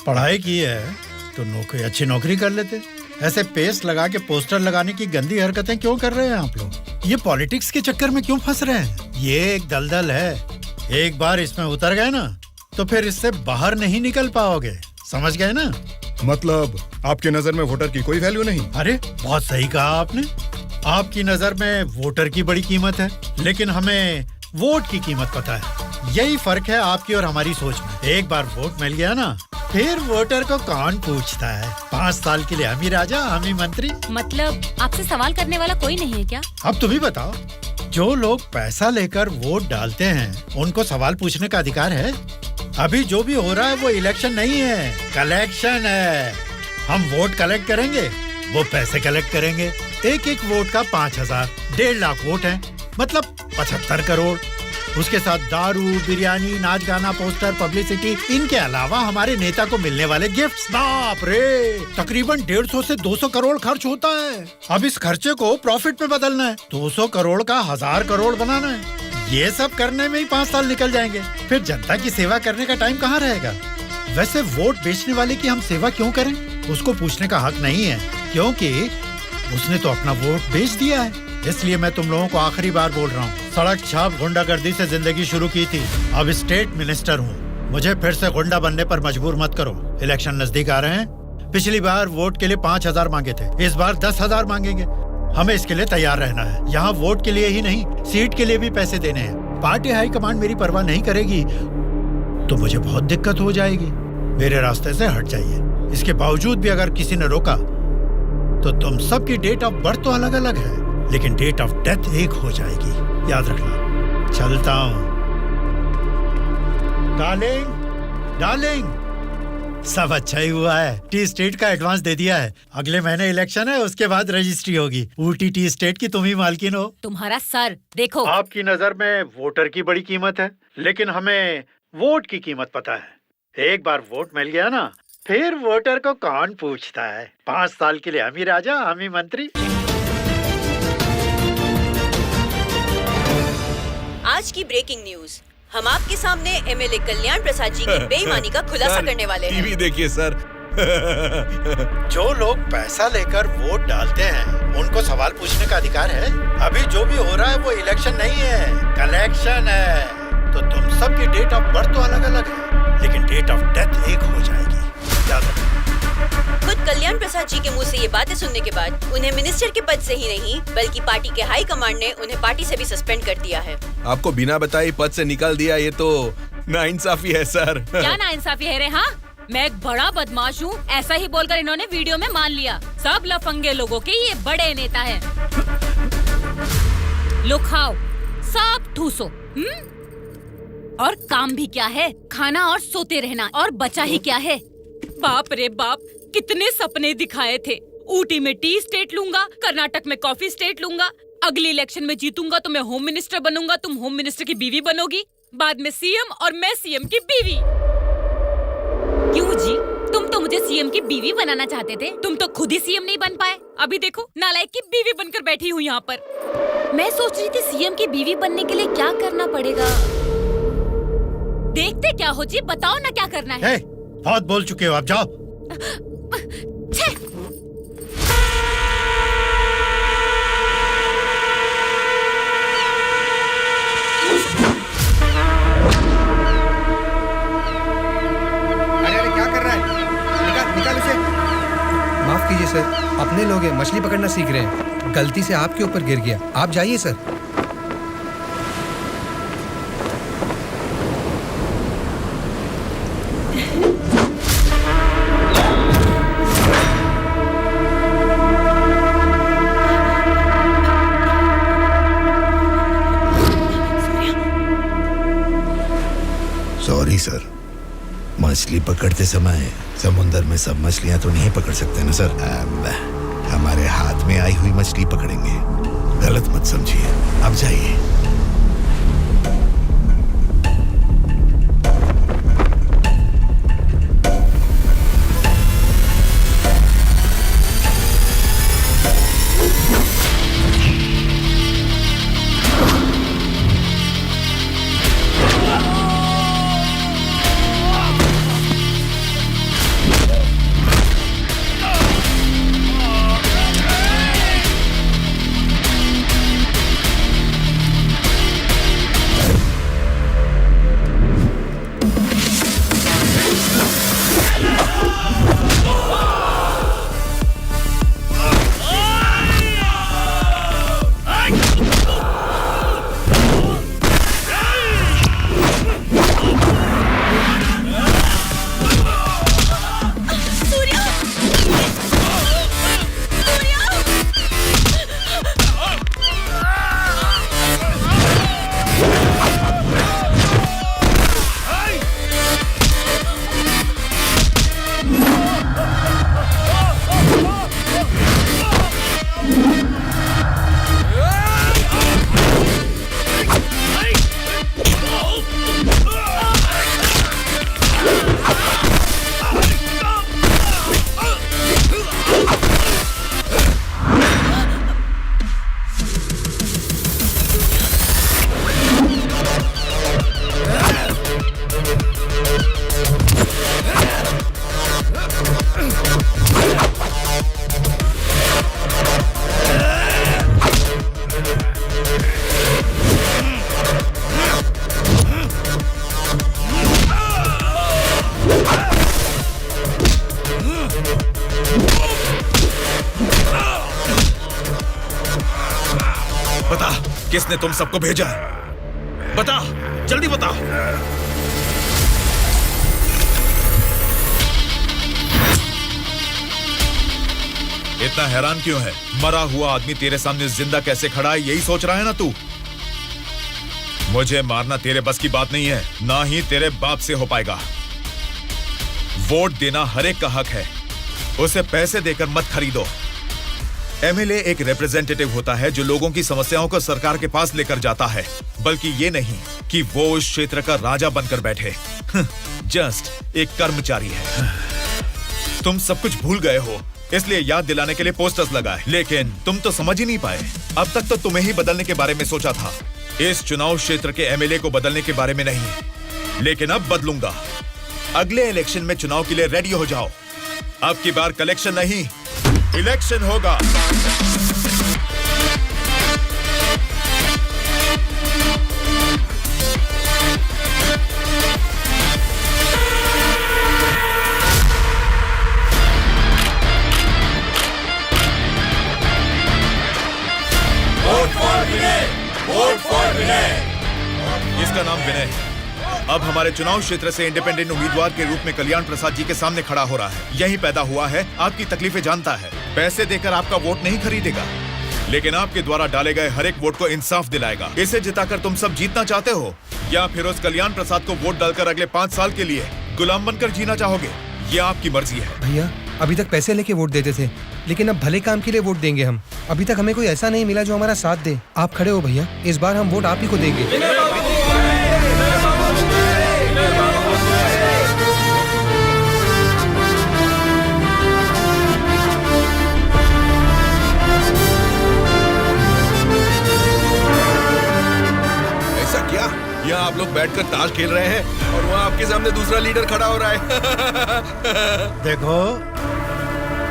M: पढ़ाई की है तो अच्छी नौकरी कर लेते। ऐसे पेस्ट लगा के पोस्टर लगाने की गंदी हरकतें क्यों कर रहे हैं आप लोग? ये पॉलिटिक्स के चक्कर में क्यों फंस रहे हैं? ये एक दलदल है, एक बार इसमें उतर गए ना तो फिर इससे बाहर नहीं निकल पाओगे। समझ गए ना?
C: मतलब आपके नजर में वोटर की कोई वैल्यू नहीं?
M: अरे बहुत सही कहा आपने। आपकी नजर में वोटर की बड़ी कीमत है, लेकिन हमें वोट की कीमत पता है। यही फर्क है आपकी और हमारी सोच में। एक बार वोट मिल गया ना, फिर वोटर को कौन पूछता है? 5 साल के लिए हम ही राजा, हम ही मंत्री।
O: मतलब आपसे सवाल करने वाला कोई नहीं है क्या?
M: अब तुम ही बताओ, जो लोग पैसा लेकर वोट डालते हैं उनको सवाल पूछने का अधिकार है? अभी जो भी हो रहा है वो इलेक्शन नहीं है, कलेक्शन है। हम वोट कलेक्ट करेंगे, वो पैसे कलेक्ट करेंगे। एक एक वोट का 5,000, 1.5 लाख वोट हैं, मतलब 75 करोड़। उसके साथ दारू, बिरयानी, नाच गाना, पोस्टर, पब्लिसिटी, इनके अलावा हमारे नेता को मिलने वाले गिफ्ट्स। बाप रे, तकरीबन 150 से 200 करोड़ खर्च होता है। अब इस खर्चे को प्रॉफिट में बदलना है, 200 करोड़ का 1000 करोड़ बनाना है। ये सब करने में ही 5 साल निकल जाएंगे। फिर जनता की सेवा करने का टाइम कहाँ रहेगा? वैसे वोट बेचने वाले की हम सेवा क्यों करें? उसको पूछने का हक नहीं है, क्योंकि उसने तो अपना वोट बेच दिया है। इसलिए मैं तुम लोगों को आखिरी बार बोल रहा हूँ, सड़क छाप गुंडागर्दी से जिंदगी शुरू की थी, अब स्टेट मिनिस्टर हूँ। मुझे फिर से गुंडा बनने पर मजबूर मत करो। इलेक्शन नजदीक आ रहे हैं। पिछली बार वोट के लिए 5,000 मांगे थे, इस बार 10,000 मांगेंगे। हमें इसके लिए तैयार रहना है। यहाँ वोट के लिए ही नहीं, सीट के लिए भी पैसे देने हैं। पार्टी हाईकमांड मेरी परवाह नहीं करेगी तो मुझे बहुत दिक्कत हो जाएगी। मेरे रास्ते से हट जाइए। इसके बावजूद भी अगर किसी ने रोका तो तुम सबकी डेट ऑफ बर्थ तो अलग अलग है, लेकिन डेट ऑफ डेथ एक हो जाएगी, याद रखना। चलता हूँ। डार्लिंग, सब अच्छा ही हुआ है। टी स्टेट का एडवांस दे दिया है। अगले महीने इलेक्शन है, उसके बाद रजिस्ट्री होगी। ऊटी टी स्टेट की तुम ही मालकिन हो।
O: तुम्हारा सर देखो।
M: आपकी नजर में वोटर की बड़ी कीमत है, लेकिन हमें वोट की कीमत पता है। एक बार वोट मिल गया ना, फिर वोटर को कौन पूछता है? 5 साल के लिए हम ही राजा, हम ही मंत्री।
L: आज की ब्रेकिंग न्यूज, हम आपके सामने एमएलए कल्याण प्रसाद जी की बेईमानी का खुलासा करने वाले हैं।
J: टीवी देखिए सर।
M: जो लोग पैसा लेकर वोट डालते हैं उनको सवाल पूछने का अधिकार है। अभी जो भी हो रहा है वो इलेक्शन नहीं है, कलेक्शन है। तो तुम सबकी डेट ऑफ बर्थ तो अलग अलग है, लेकिन डेट ऑफ डेथ एक हो जाएगी, याद रखो।
L: खुद कल्याण प्रसाद जी के मुंह से ये बातें सुनने के बाद उन्हें मिनिस्टर के पद से ही नहीं बल्कि पार्टी के हाई कमांड ने उन्हें पार्टी से भी सस्पेंड कर दिया है।
P: आपको बिना बताए पद से निकाल दिया, ये तो नाइंसाफी है सर।
O: क्या नाइंसाफी है रे? हाँ, मैं एक बड़ा बदमाश हूँ, ऐसा ही बोलकर इन्होंने वीडियो में मान लिया। सब लफंगे लोगों के ये बड़े नेता हैं। लो खाओ, सब ठूसो। और काम भी क्या है? खाना और सोते रहना, और बचा ही क्या है? बाप रे बाप, कितने सपने दिखाए थे। ऊटी में टी स्टेट लूंगा, कर्नाटक में कॉफी स्टेट लूंगा, अगली इलेक्शन में जीतूंगा तो मैं होम मिनिस्टर बनूंगा, तुम होम मिनिस्टर की बीवी बनोगी, बाद में सीएम और मैं सीएम की बीवी। क्यों जी, तुम तो मुझे सीएम की बीवी बनाना चाहते थे, तुम तो खुद ही सीएम नहीं बन पाए। अभी देखो, नालायक की बीवी बनकर बैठी हूँ यहाँ पर। मैं सोच रही थी सीएम की बीवी बनने के लिए क्या करना पड़ेगा। देखते क्या हो जी, बताओ ना क्या करना है।
M: बहुत बोल चुके हो, आप जाओ।
N: माफ कीजिए सर, अपने लोग हैं, मछली पकड़ना सीख रहे हैं, गलती से आपके ऊपर गिर गया। आप जाइए सर।
K: सॉरी सर, मछली पकड़ते समय समुंदर में सब मछलियां तो नहीं पकड़ सकते ना सर। हमारे हाथ में आई हुई मछली पकड़ेंगे, गलत मत समझिए। अब जाइए।
E: किसने तुम सबको भेजा? बता, जल्दी बता। इतना हैरान क्यों है? मरा हुआ आदमी तेरे सामने जिंदा कैसे खड़ा है, यही सोच रहा है ना तू? मुझे मारना तेरे बस की बात नहीं है, ना ही तेरे बाप से हो पाएगा। वोट देना हर एक का हक है, उसे पैसे देकर मत खरीदो। एमएलए एक रिप्रेजेंटेटिव होता है जो लोगों की समस्याओं को सरकार के पास लेकर जाता है, बल्कि ये नहीं कि वो उस क्षेत्र का राजा बनकर बैठे। जस्ट एक कर्मचारी है। तुम सब कुछ भूल गए हो, इसलिए याद दिलाने के लिए पोस्टर्स लगाए, लेकिन तुम तो समझ ही नहीं पाए। अब तक तो तुम्हें ही बदलने के बारे में सोचा था, इस चुनाव क्षेत्र के एमएलए को बदलने के बारे में नहीं। लेकिन अब बदलूंगा। अगले इलेक्शन में चुनाव के लिए रेडी हो जाओ। अब की बार कलेक्शन नहीं, इलेक्शन होगा। इसका नाम विनय है। अब हमारे चुनाव क्षेत्र से इंडिपेंडेंट उम्मीदवार के रूप में कल्याण प्रसाद जी के सामने खड़ा हो रहा है। यहीं पैदा हुआ है, आपकी तकलीफें जानता है। पैसे देकर आपका वोट नहीं खरीदेगा, लेकिन आपके द्वारा डाले गए हर एक वोट को इंसाफ दिलाएगा। इसे जिताकर तुम सब जीतना चाहते हो, या फिर उस कल्याण प्रसाद को वोट डालकर अगले 5 साल के लिए गुलाम बनकर जीना चाहोगे? ये आपकी मर्जी है।
N: भैया अभी तक पैसे लेके वोट देते थे, लेकिन अब भले काम के लिए वोट देंगे हम। अभी तक हमें कोई ऐसा नहीं मिला जो हमारा साथ दे। आप खड़े हो भैया, इस बार हम वोट आप ही को देंगे।
P: यहाँ आप लोग बैठकर ताश खेल रहे हैं और वहाँ आपके सामने दूसरा लीडर खड़ा हो रहा है।
M: देखो,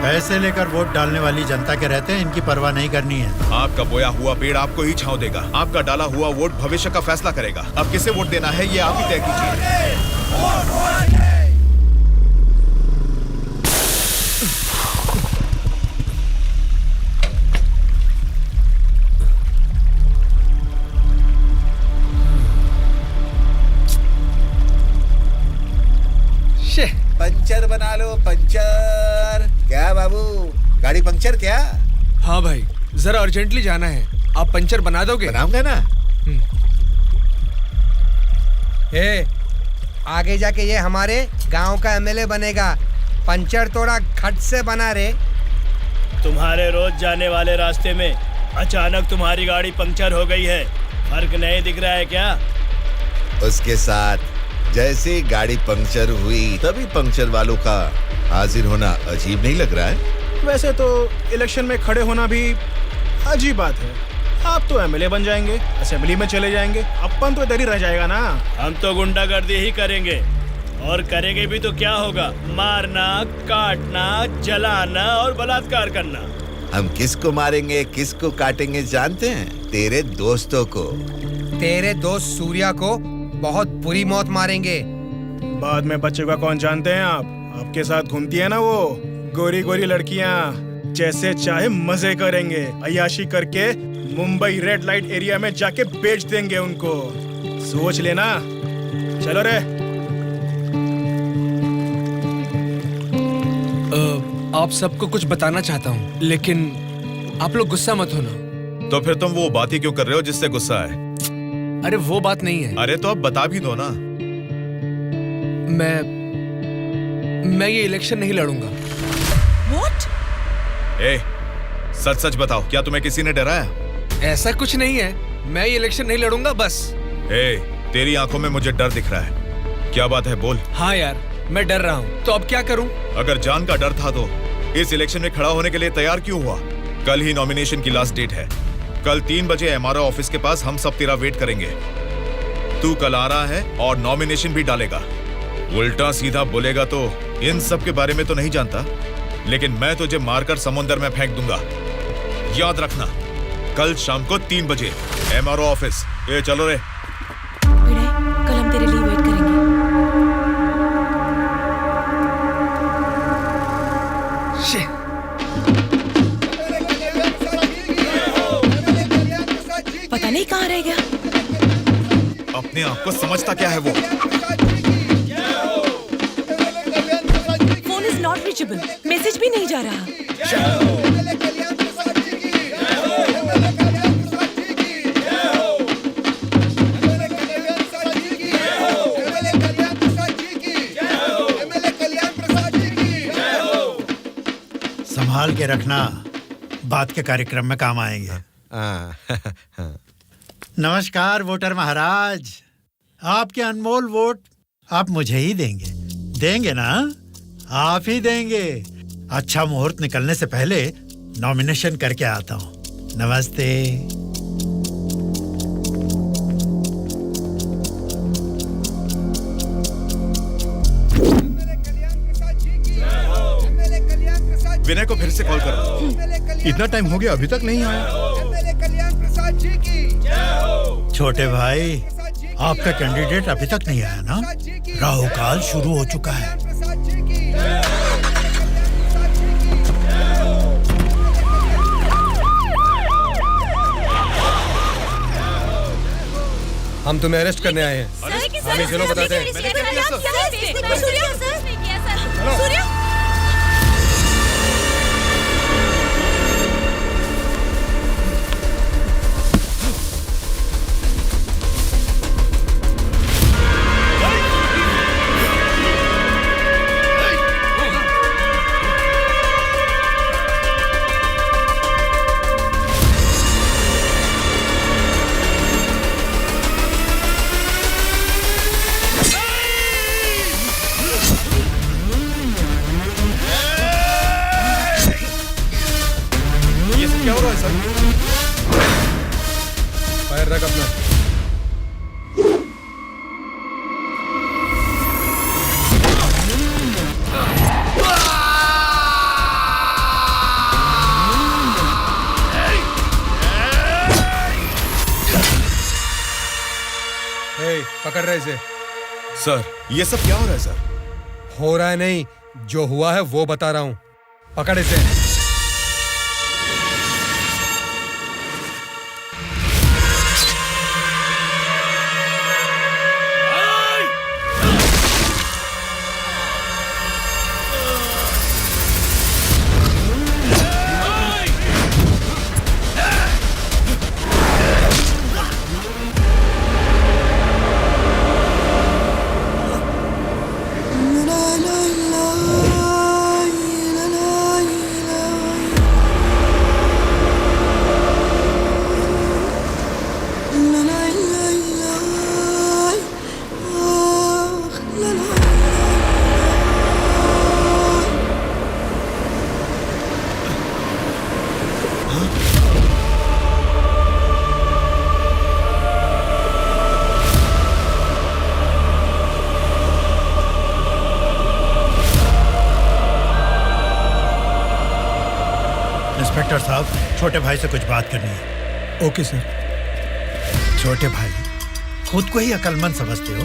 M: पैसे लेकर वोट डालने वाली जनता के रहते हैं, इनकी परवाह नहीं करनी है।
E: आपका बोया हुआ पेड़ आपको ही छांव देगा। आपका डाला हुआ वोट भविष्य का फैसला करेगा। अब किसे वोट देना है ये आप ही तय कीजिए।
I: पंचर बना लो, पंचर। क्या बाबू, गाड़ी पंचर क्या?
G: हाँ भाई, जरा अर्जेंटली जाना है। आप पंचर बना दोगे?
I: बनाऊंगा ना।
N: आगे जाके ये हमारे गांव का एमएलए बनेगा। पंचर थोड़ा खट से बना रे।
Q: तुम्हारे रोज जाने वाले रास्ते में अचानक तुम्हारी गाड़ी पंचर हो गई है, फर्क नहीं दिख रहा है क्या?
K: उसके साथ जैसे गाड़ी पंक्चर हुई तभी पंक्चर वालों का हाजिर होना अजीब नहीं लग रहा है?
Q: वैसे तो इलेक्शन में खड़े होना भी अजीब बात है। आप तो एमएलए बन जाएंगे, असेंबली में चले जाएंगे, अपन तो इधर ही रह जाएगा ना। हम तो गुंडागर्दी ही करेंगे, और करेंगे भी तो क्या होगा? मारना, काटना, जलाना और बलात्कार करना।
K: हम किसको मारेंगे, किसको काटेंगे जानते हैं? तेरे दोस्तों को।
N: तेरे दोस्त सूर्या को बहुत बुरी मौत मारेंगे।
Q: बाद में बचेगा कौन जानते हैं आप? आपके साथ घूमती है ना वो गोरी गोरी लड़कियां, जैसे चाहे मजे करेंगे। अय्याशी करके मुंबई रेड लाइट एरिया में जाके बेच देंगे उनको। सोच लेना। चलो रे।
G: आप सबको कुछ बताना चाहता हूँ, लेकिन आप लोग गुस्सा मत होना।
E: तो फिर तुम वो बात ही क्यों कर रहे हो जिससे गुस्सा है?
G: अरे वो बात नहीं है।
E: अरे तो अब बता भी दो ना।
G: मैं ये इलेक्शन नहीं लड़ूंगा।
H: What?
E: सच सच बताओ, क्या तुम्हें किसी ने डराया?
G: ऐसा कुछ नहीं है, मैं ये इलेक्शन नहीं लड़ूंगा बस।
E: तेरी आंखों में मुझे डर दिख रहा है। क्या बात है, बोल।
G: हाँ यार, मैं डर रहा हूँ, तो अब क्या करूँ?
E: अगर जान का डर था तो इस इलेक्शन में खड़ा होने के लिए तैयार क्यों हुआ? कल ही नॉमिनेशन की लास्ट डेट है। कल 3 बजे एमआरओ ऑफिस के पास हम सब तेरा वेट करेंगे। तू कल आ रहा है और नॉमिनेशन भी डालेगा। उल्टा सीधा बोलेगा तो इन सब के बारे में तो नहीं जानता, लेकिन मैं तुझे मारकर समुंदर में फेंक दूंगा। याद रखना, कल शाम को 3 बजे एमआरओ ऑफिस। चलो रे।
H: कल हम तेरे लिए वेट करेंगे। पता नहीं कहाँ रह गया।
E: अपने आप को समझता क्या है वो?
H: Phone is not reachable, message भी नहीं जा रहा।
M: संभाल के रखना, बात के कार्यक्रम में काम आएंगे। नमस्कार वोटर महाराज, आपके अनमोल वोट आप मुझे ही देंगे ना? आप ही देंगे। अच्छा मुहूर्त निकलने से पहले नॉमिनेशन करके आता हूँ। नमस्ते।
E: विनय को फिर से कॉल करो।
C: इतना टाइम हो गया, अभी तक नहीं आया।
M: छोटे भाई, आपका कैंडिडेट अभी तक नहीं आया ना? राहु काल शुरू हो चुका है।
N: हम तुम्हें अरेस्ट करने आए हैं। हमें चलो बताते हैं। क्या हो रहा है सर? फायर रख अपना। पकड़ रहे इसे।
E: सर, ये सब क्या हो रहा है सर?
N: हो रहा है नहीं, जो हुआ है वो बता रहा हूं। पकड़ इसे।
M: इंस्पेक्टर साहब, छोटे भाई से कुछ बात करनी है।
N: Okay sir.
M: छोटे भाई, खुद को ही अकलमंद समझते हो,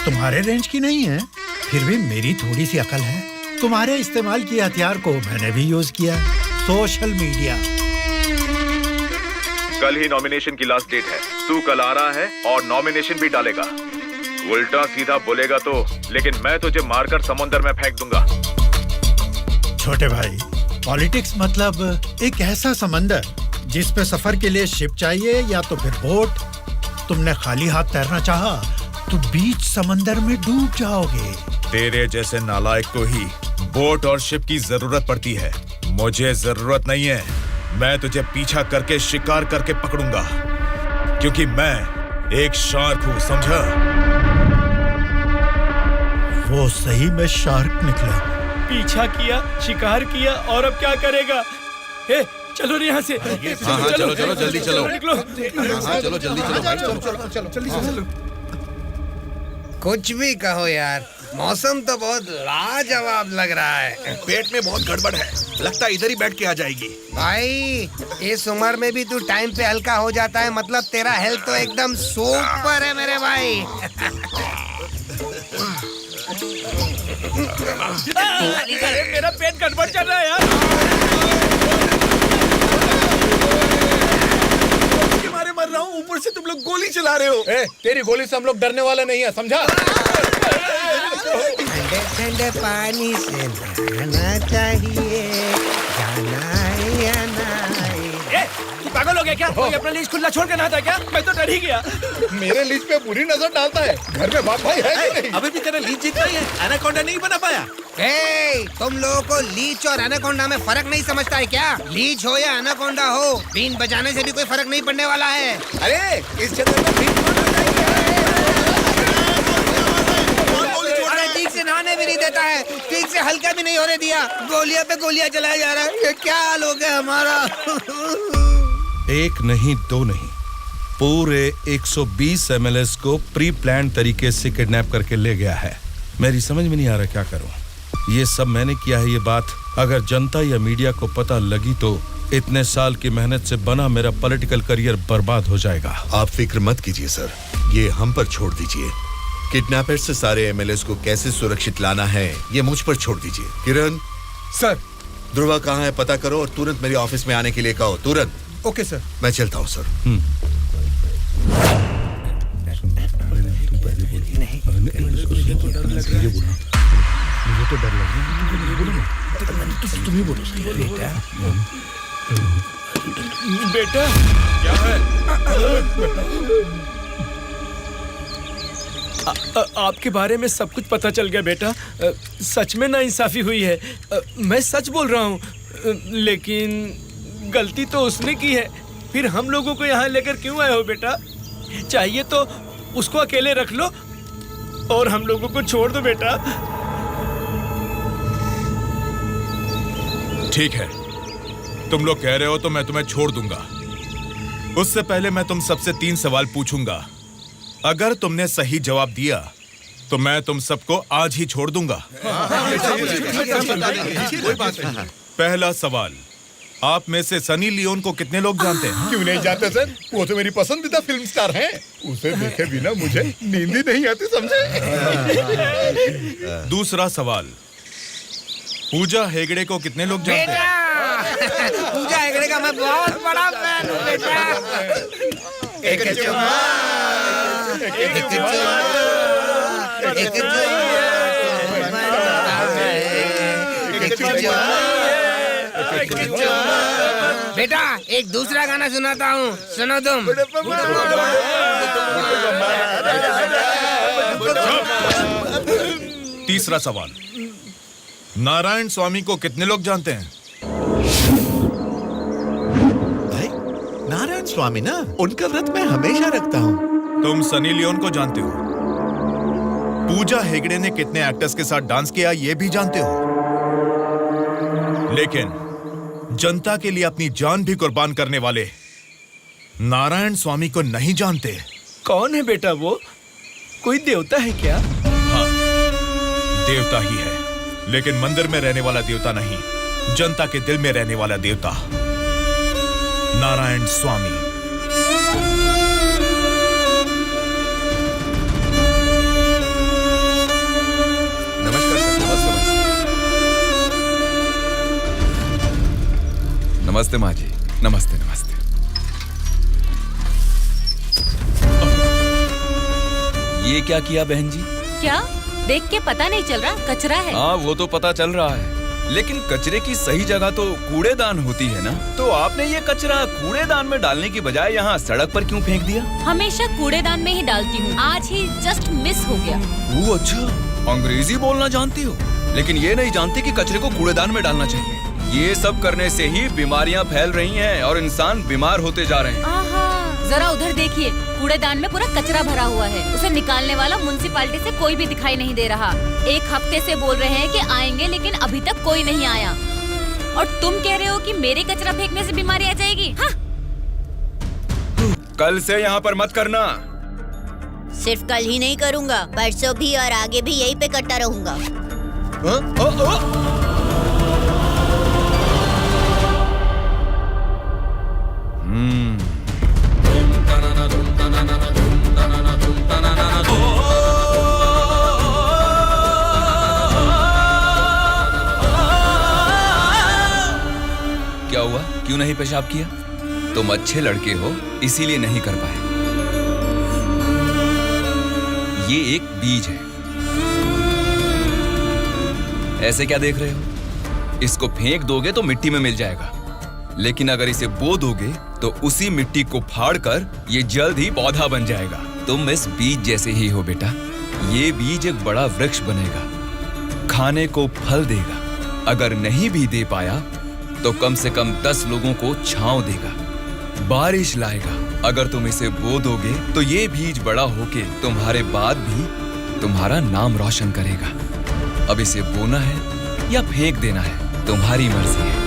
M: तुम्हारे रेंज की नहीं है, फिर भी मेरी थोड़ी सी अकल है। तुम्हारे इस्तेमाल किए हथियार को मैंने भी यूज किया, सोशल मीडिया।
E: कल ही नॉमिनेशन की लास्ट डेट है। तू कल आ रहा है और नॉमिनेशन भी डालेगा। उल्टा सीधा बोलेगा तो, लेकिन मैं तुझे मारकर समुद्र में फेंक दूंगा।
M: छोटे भाई, पॉलिटिक्स मतलब एक ऐसा समंदर जिस पे सफर के लिए शिप चाहिए या तो फिर बोट। तुमने खाली हाथ तैरना चाहा तो बीच समंदर में डूब जाओगे।
E: तेरे जैसे नालायक को ही बोट और शिप की जरूरत पड़ती है। मुझे जरूरत नहीं है। मैं तुझे पीछा करके शिकार करके पकड़ूंगा, क्योंकि मैं एक शार्क हूँ, समझा?
M: वो सही में शार्क निकला।
Q: पीछा किया, शिकार किया, और अब क्या करेगा? हे, चलो रे यहाँ से।
P: हाँ, चलो चलो जल्दी चलो।
Q: निकलो।
P: हाँ, चलो जल्दी चलो भाई, चलो
N: जल्दी चलो। कुछ भी कहो यार, मौसम तो बहुत लाजवाब लग रहा है।
P: पेट में बहुत गड़बड़ है, लगता है इधर ही बैठ के आ जाएगी।
N: भाई, इस उम्र में भी तू टाइम पे हल्का हो जाता है, मतलब तेरा हेल्थ तो एकदम सुपर है मेरे भाई।
Q: अरे मेरा पेट गड़बड़ चल रहा है यार।
P: मारे मर रहा हूँ, ऊपर से तुम लोग गोली चला रहे हो।
N: तेरी गोली से हम लोग डरने वाले नहीं है, समझा? ठंडे ठंडे पानी से नहाना चाहिए, जाना है या नहीं?
Q: तू पागल हो गया क्या? कोई अपना लीज खुला छोड़ के नहाता है क्या? मैं तो डर ही गया।
N: मेरे लीज पे बुरी नजर डालता है। घर में बाप भाई है कि नहीं?
P: अभी भी तेरा लीज जीतना ही है, एनाकोंडा नहीं बना पाया।
N: तुम लोगों को लीच और एनाकोंडा में फर्क नहीं समझता है क्या? लीच हो या एनाकोंडा हो, बीन बजाने से भी कोई फर्क नहीं पड़ने वाला है। अरे इस जगह में बीन ठीक से नहाने भी नहीं देता है, ठीक से हल्का भी नहीं होने दिया, गोलियां पे गोलियां चलाया जा रहा है। ये क्या हाल हो गया हमारा?
J: एक नहीं, दो नहीं, पूरे 120 एमएलएस को प्री प्लान तरीके से किडनैप करके ले गया है। मेरी समझ में नहीं आ रहा क्या करूं। ये सब मैंने किया है। ये बात अगर जनता या मीडिया को पता लगी तो इतने साल की मेहनत से बना मेरा पॉलिटिकल करियर बर्बाद हो जाएगा।
K: आप फिक्र मत कीजिए सर, ये हम पर छोड़ दीजिए। किडनैपर से सारे एमएलएस को कैसे सुरक्षित लाना है ये मुझ पर छोड़ दीजिए। किरण
N: सर,
K: ध्रुवा कहाँ है पता करो और तुरंत मेरे ऑफिस में आने के लिए कहो, तुरंत।
N: Okay sir.
K: मैं चलता हूँ सर।
C: मुझे तो डर लग रहा है। बोलो ना, तुम ही बोलो।
G: बेटा
E: क्या है?
G: आपके बारे में सब कुछ पता चल गया बेटा। सच में नाइंसाफी हुई है। मैं सच बोल रहा हूँ, लेकिन गलती तो उसने की है। फिर हम लोगों को यहाँ लेकर क्यों आए हो बेटा? चाहिए तो उसको अकेले रख लो और हम लोगों को छोड़ दो बेटा।
E: ठीक है, तुम लोग कह रहे हो तो मैं तुम्हें छोड़ दूंगा। उससे पहले मैं तुम सबसे 3 सवाल पूछूंगा। अगर तुमने सही जवाब दिया तो मैं तुम सबको आज ही छोड़ दूंगा। पहला सवाल, आप में से सनी लियोन को कितने लोग जानते हैं?
C: क्यों नहीं जानते सर, वो तो मेरी पसंदीदा फिल्म स्टार हैं। उसे देखे बिना मुझे नींद ही नहीं आती, समझे?
E: दूसरा सवाल, पूजा हेगड़े को कितने लोग जानते हैं?
D: पूजा हेगड़े का मैं बहुत बड़ा फैन हूँ बेटा। एक बेटा एक दूसरा गाना सुनाता हूँ, सुनो तुम।
E: तीसरा सवाल, नारायण स्वामी को कितने लोग जानते हैं?
K: भाई नारायण स्वामी ना, उनका व्रत मैं हमेशा रखता हूँ।
E: तुम सनी लियोन को जानते हो? पूजा हेगड़े ने कितने एक्टर्स के साथ डांस किया ये भी जानते हो? लेकिन जनता के लिए अपनी जान भी कुर्बान करने वाले नारायण स्वामी को नहीं जानते।
G: कौन है बेटा वो? कोई देवता है क्या?
E: हाँ, देवता ही है, लेकिन मंदिर में रहने वाला देवता नहीं, जनता के दिल में रहने वाला देवता, नारायण स्वामी।
F: नमस्कार सर। नमस्ते माँ जी। नमस्ते नमस्ते। ये क्या किया बहन जी?
O: क्या देख के पता नहीं चल रहा? कचरा है।
F: हाँ वो तो पता चल रहा है, लेकिन कचरे की सही जगह तो कूड़ेदान होती है ना। तो आपने ये कचरा कूड़ेदान में डालने की बजाय यहाँ सड़क पर क्यों फेंक दिया?
O: हमेशा कूड़ेदान में ही डालती हूँ, आज ही जस्ट मिस हो गया।
F: वो अच्छा, अंग्रेजी बोलना जानती हो, लेकिन ये नहीं जानती कि कचरे को कूड़ेदान में डालना चाहिए। ये सब करने से ही बीमारियां फैल रही हैं और इंसान बीमार होते जा रहे हैं।
O: आहा, जरा उधर देखिए, कूड़ेदान में पूरा कचरा भरा हुआ है। उसे निकालने वाला म्युनिसिपैलिटी से कोई भी दिखाई नहीं दे रहा। 1 हफ्ते से बोल रहे हैं कि आएंगे, लेकिन अभी तक कोई नहीं आया। और तुम कह रहे हो कि मेरे कचरा फेंकने से बीमारी आ जाएगी? हाँ?
F: कल से यहाँ पर मत करना।
L: सिर्फ कल ही नहीं करूँगा, परसों भी और आगे भी यहीं पे करता रहूँगा।
F: क्या हुआ? क्यों नहीं पेशाब किया? तुम अच्छे लड़के हो, इसीलिए नहीं कर पाए। ये एक बीज है। ऐसे क्या देख रहे हो? इसको फेंक दोगे तो मिट्टी में मिल जाएगा, लेकिन अगर इसे बो दोगे तो उसी मिट्टी को फाड़कर ये जल्द ही पौधा बन जाएगा। तुम इस बीज जैसे ही हो बेटा। ये बीज एक बड़ा वृक्ष बनेगा, खाने को फल देगा। अगर नहीं भी दे पाया तो कम से कम 10 लोगों को छांव देगा, बारिश लाएगा। अगर तुम इसे बो दोगे तो ये बीज बड़ा होके तुम्हारे बाद भी तुम्हारा नाम रोशन करेगा। अब इसे बोना है या फेंक देना है, तुम्हारी मर्जी है।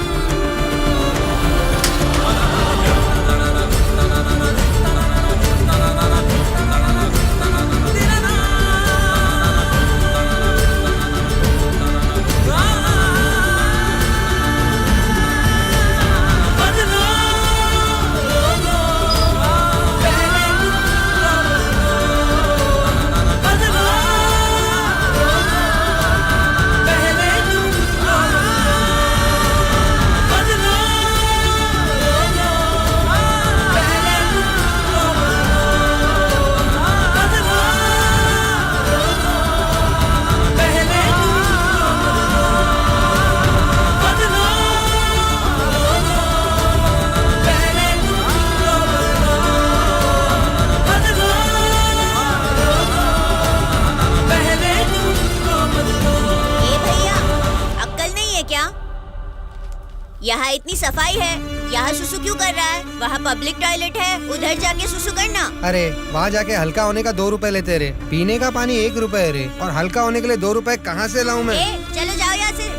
L: यहाँ इतनी सफाई है, यहाँ सुसु क्यों कर रहा है? वहाँ पब्लिक टॉयलेट है, उधर जाके सुसु करना।
N: अरे वहाँ जाके हल्का होने का 2 रुपए लेते रे, पीने का पानी 1 रुपए रे, और हल्का होने के लिए 2 रुपए कहाँ से लाऊं मैं?
L: चलो जाओ यहाँ से।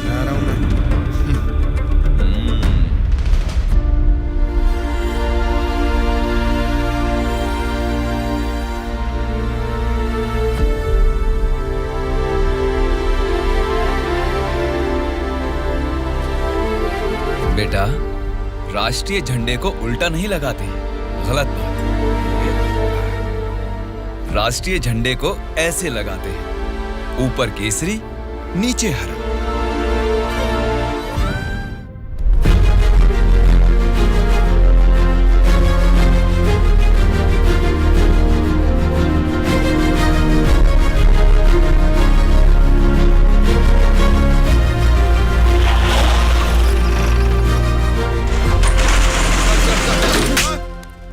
N: जा रहा हूँ मैं।
F: बेटा, राष्ट्रीय झंडे को उल्टा नहीं लगाते, गलत बात। राष्ट्रीय झंडे को ऐसे लगाते हैं, ऊपर केसरी, नीचे हरा।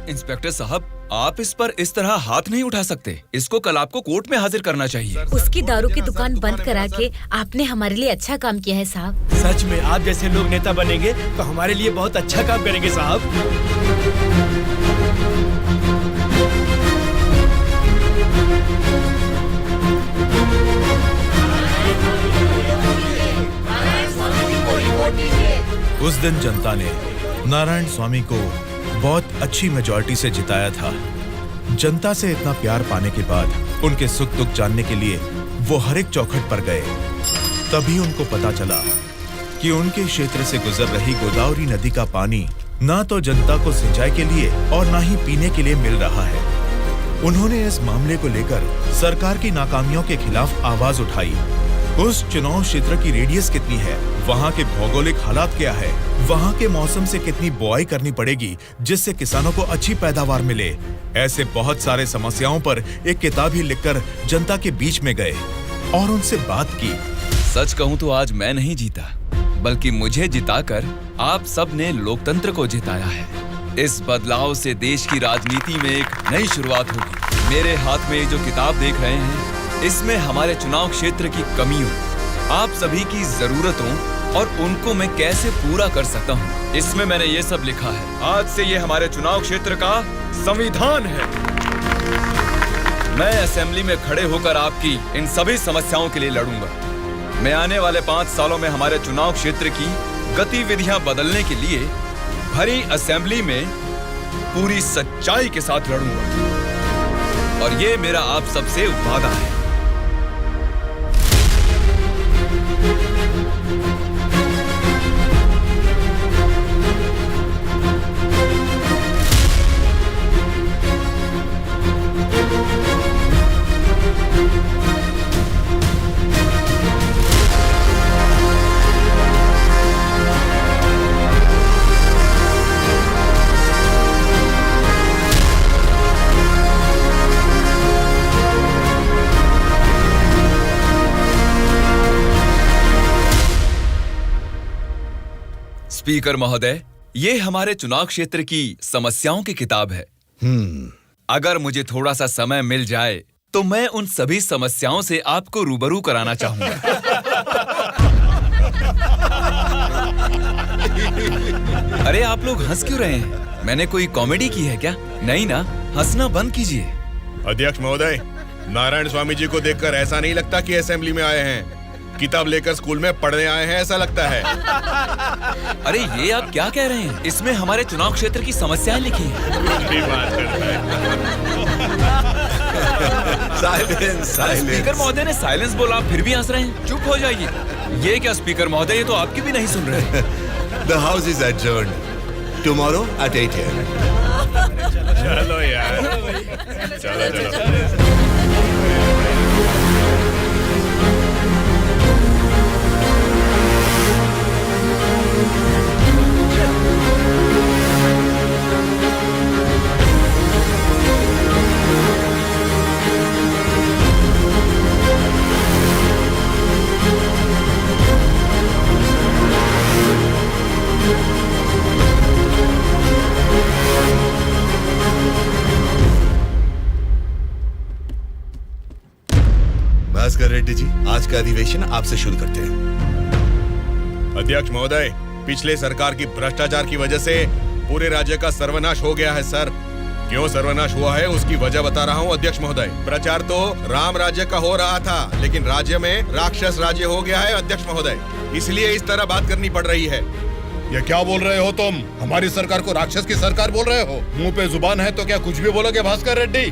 F: इंस्पेक्टर साहब, आप इस पर इस तरह हाथ नहीं उठा सकते। इसको कल आपको कोर्ट में हाजिर करना चाहिए।
O: उसकी दारू की दुकान बंद करा के आपने हमारे लिए अच्छा काम किया है साहब।
Q: सच में आप जैसे लोग नेता बनेंगे तो हमारे लिए बहुत अच्छा काम करेंगे साहब।
E: उस दिन जनता ने नारायण स्वामी को बहुत अच्छी मेजॉरिटी से जिताया था। जनता से इतना प्यार पाने के बाद उनके सुख दुख जानने के लिए वो हर एक चौखट पर गए। तभी उनको पता चला कि उनके क्षेत्र से गुजर रही गोदावरी नदी का पानी ना तो जनता को सिंचाई के लिए और ना ही पीने के लिए मिल रहा है। उन्होंने इस मामले को लेकर सरकार की नाकामियों के खिलाफ आवाज उठाई। उस चुनाव क्षेत्र की रेडियस कितनी है, वहाँ के भौगोलिक हालात क्या है, वहाँ के मौसम से कितनी बुआई करनी पड़ेगी जिससे किसानों को अच्छी पैदावार मिले, ऐसे बहुत सारे समस्याओं पर एक किताब ही लिखकर जनता के बीच में गए और उनसे बात की।
F: सच कहूँ तो आज मैं नहीं जीता, बल्कि मुझे जिताकर आप सब ने लोकतंत्र को जिताया है। इस बदलाव से देश की राजनीति में एक नई शुरुआत होगी। मेरे हाथ में जो किताब देख रहे हैं, इसमें हमारे चुनाव क्षेत्र की कमियों, आप सभी की जरूरतों और उनको मैं कैसे पूरा कर सकता हूँ, इसमें मैंने ये सब लिखा है। आज से ये हमारे चुनाव क्षेत्र का संविधान है। मैं असेंबली में खड़े होकर आपकी इन सभी समस्याओं के लिए लड़ूंगा। मैं आने वाले 5 सालों में हमारे चुनाव क्षेत्र की गतिविधियां बदलने के लिए भरी असेंबली में पूरी सच्चाई के साथ लड़ूंगा और ये मेरा आप सबसे वादा है। स्पीकर महोदय, ये हमारे चुनाव क्षेत्र की समस्याओं की किताब है। अगर मुझे थोड़ा सा समय मिल जाए तो मैं उन सभी समस्याओं से आपको रूबरू कराना चाहूंगा। अरे आप लोग हंस क्यों रहे हैं? मैंने कोई कॉमेडी की है क्या? नहीं ना, हंसना बंद कीजिए।
P: अध्यक्ष महोदय, नारायण स्वामी जी को देखकर ऐसा नहीं लगता कि असेंबली में आए हैं, किताब लेकर स्कूल में पढ़ने आए हैं ऐसा लगता है।
F: अरे ये आप क्या कह रहे हैं? इसमें हमारे चुनाव क्षेत्र की समस्याएं लिखी हैं। स्पीकर महोदय ने साइलेंस बोला, फिर भी हंस रहे हैं। चुप हो जाइए। ये क्या स्पीकर महोदय, ये तो आपकी भी नहीं सुन रहे।
K: The house is adjourned. Tomorrow at 8 a.m.
P: चलो यार, चलो।
K: भास्कर रेड्डी जी, आज का अधिवेशन आपसे शुरू करते हैं।
E: अध्यक्ष महोदय, पिछले सरकार की भ्रष्टाचार की वजह से पूरे राज्य का सर्वनाश हो गया है सर। क्यों सर्वनाश हुआ है उसकी वजह बता रहा हूँ अध्यक्ष महोदय। प्रचार तो राम राज्य का हो रहा था, लेकिन राज्य में राक्षस राज्य हो गया है अध्यक्ष महोदय, इसलिए इस तरह बात करनी पड़ रही है।
C: ये क्या बोल रहे हो तुम? हमारी सरकार को राक्षस की सरकार बोल रहे हो? मुंह पे जुबान है तो क्या कुछ भी बोलोगे भास्कर रेड्डी?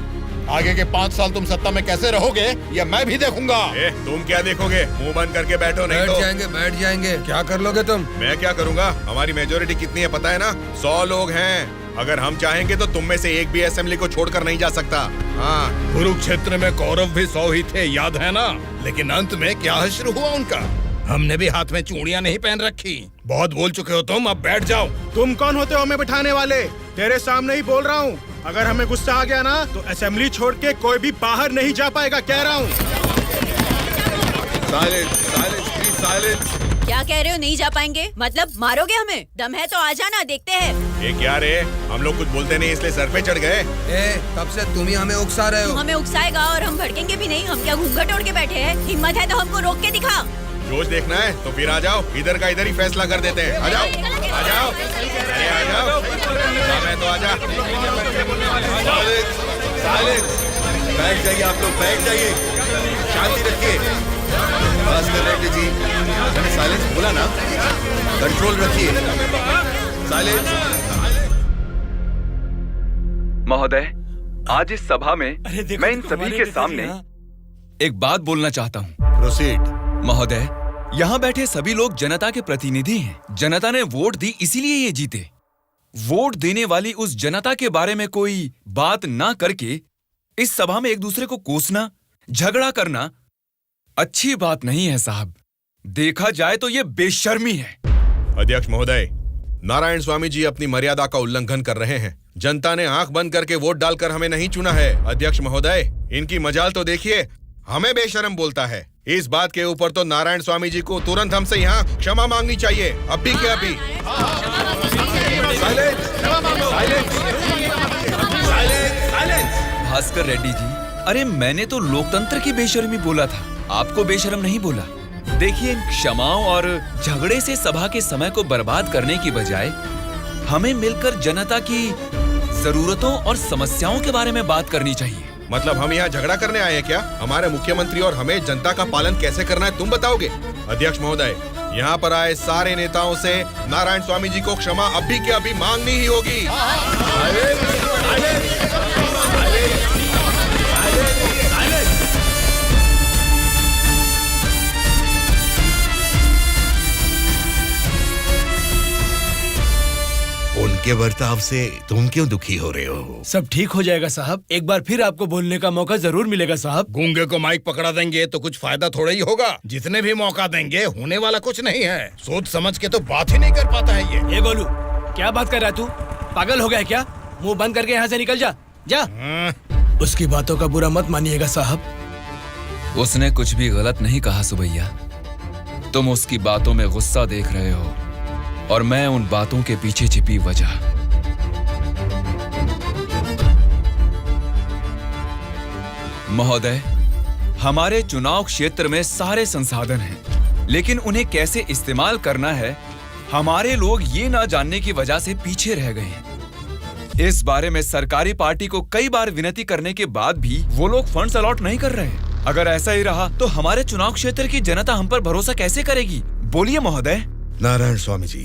C: आगे के 5 साल तुम सत्ता में कैसे रहोगे ये मैं भी देखूंगा।
E: तुम क्या देखोगे? मुंह बंद करके बैठो, नहीं तो
N: बैठ जाएंगे। क्या कर लोगे तुम?
E: मैं क्या करूंगा? हमारी मेजोरिटी कितनी है पता है ना? 100 लोग हैं। अगर हम चाहेंगे तो तुम में से एक भी असेंबली को छोड़कर नहीं जा सकता। हाँ,
C: कुरुक्षेत्र में कौरव भी 100 ही थे, याद है ना? लेकिन अंत में क्या हश्र हुआ उनका? हमने भी हाथ में चूड़ियां नहीं पहन रखी। बहुत बोल चुके हो तुम, अब बैठ जाओ।
Q: तुम कौन होते हो हमें बिठाने वाले? तेरे सामने ही बोल रहा हूँ, अगर हमें गुस्सा आ गया ना तो असेंबली छोड़ के कोई भी बाहर नहीं जा पाएगा, कह रहा हूँ।
L: क्या कह रहे हो? नहीं जा पाएंगे मतलब मारोगे हमें? दम है तो आ जाना, देखते हैं।
E: ये क्या रे? हम लोग कुछ बोलते नहीं इसलिए सर पे चढ़ गए।
N: तब से तुम ही हमें उकसा रहे हो।
L: तू हमें उकसाएगा और हम भड़केंगे भी नहीं? हम क्या घूंघट ओढ़ के बैठे हैं? हिम्मत है तो हमको रोक के दिखा।
E: जोश देखना है तो फिर आ जाओ, इधर का इधर ही फैसला कर देते हैं। आ जाओ, आ जाओ, अरे आ जाओ, मैं तो आ जा।
I: बैठ जाइए आप लोग, बैठ जाइए, शांति रखिए। भास्कर रेड्डी जी, मैंने साइलेंस बोला ना, कंट्रोल रखिए। साइलेंस।
F: महोदय, आज इस सभा में मैं इन सभी के सामने एक बात बोलना चाहता हूँ।
I: प्रोसीड।
F: महोदय, यहाँ बैठे सभी लोग जनता के प्रतिनिधि हैं। जनता ने वोट दी इसीलिए ये जीते। वोट देने वाली उस जनता के बारे में कोई बात ना करके इस सभा में एक दूसरे को कोसना, झगड़ा करना अच्छी बात नहीं है साहब। देखा जाए तो ये बेशर्मी है।
E: अध्यक्ष महोदय, नारायण स्वामी जी अपनी मर्यादा का उल्लंघन कर रहे हैं। जनता ने आंख बंद करके वोट डालकर हमें नहीं चुना है। अध्यक्ष महोदय, इनकी मजाल तो देखिए, हमें बेशरम बोलता है। इस बात के ऊपर तो नारायण स्वामी जी को तुरंत हमसे यहाँ क्षमा मांगनी चाहिए, अभी के अभी।
F: भास्कर रेड्डी जी, अरे मैंने तो लोकतंत्र की बेशर्मी बोला था, आपको बेशरम नहीं बोला। देखिए, इन क्षमाओं और झगड़े से सभा के समय को बर्बाद करने की बजाय हमें मिलकर जनता की जरूरतों और समस्याओं के बारे में बात करनी चाहिए।
E: मतलब हम यहाँ झगड़ा करने आए हैं क्या? हमारे मुख्यमंत्री और हमें जनता का पालन कैसे करना है तुम बताओगे? अध्यक्ष महोदय, यहाँ पर आए सारे नेताओं से नारायण स्वामी जी को क्षमा अभी के अभी मांगनी ही होगी।
I: उनके बर्ताव से तुम क्यों दुखी हो रहे हो?
Q: सब ठीक हो जाएगा साहब, एक बार फिर आपको बोलने का मौका जरूर मिलेगा साहब।
C: गूंगे को माइक पकड़ा देंगे तो कुछ फायदा थोड़ा ही होगा। जितने भी मौका देंगे होने वाला कुछ नहीं है। सोच समझ के तो बात ही नहीं कर पाता है ये।
Q: गोलू, क्या बात कर रहा है तू? पागल हो गया है क्या? मुंह बंद करके यहाँ से निकल जा, जा। उसकी बातों का बुरा मत मानिएगा साहब।
F: उसने कुछ भी गलत नहीं कहा सुबैया। तुम उसकी बातों में गुस्सा देख रहे हो और मैं उन बातों के पीछे छिपी वजह। महोदय, हमारे चुनाव क्षेत्र में सारे संसाधन हैं, लेकिन उन्हें कैसे इस्तेमाल करना है हमारे लोग ये ना जानने की वजह से पीछे रह गए हैं। इस बारे में सरकारी पार्टी को कई बार विनती करने के बाद भी वो लोग फंड्स अलॉट नहीं कर रहे। अगर ऐसा ही रहा तो हमारे चुनाव क्षेत्र की जनता हम पर भरोसा कैसे करेगी? बोलिए महोदय।
I: नारायण स्वामी जी,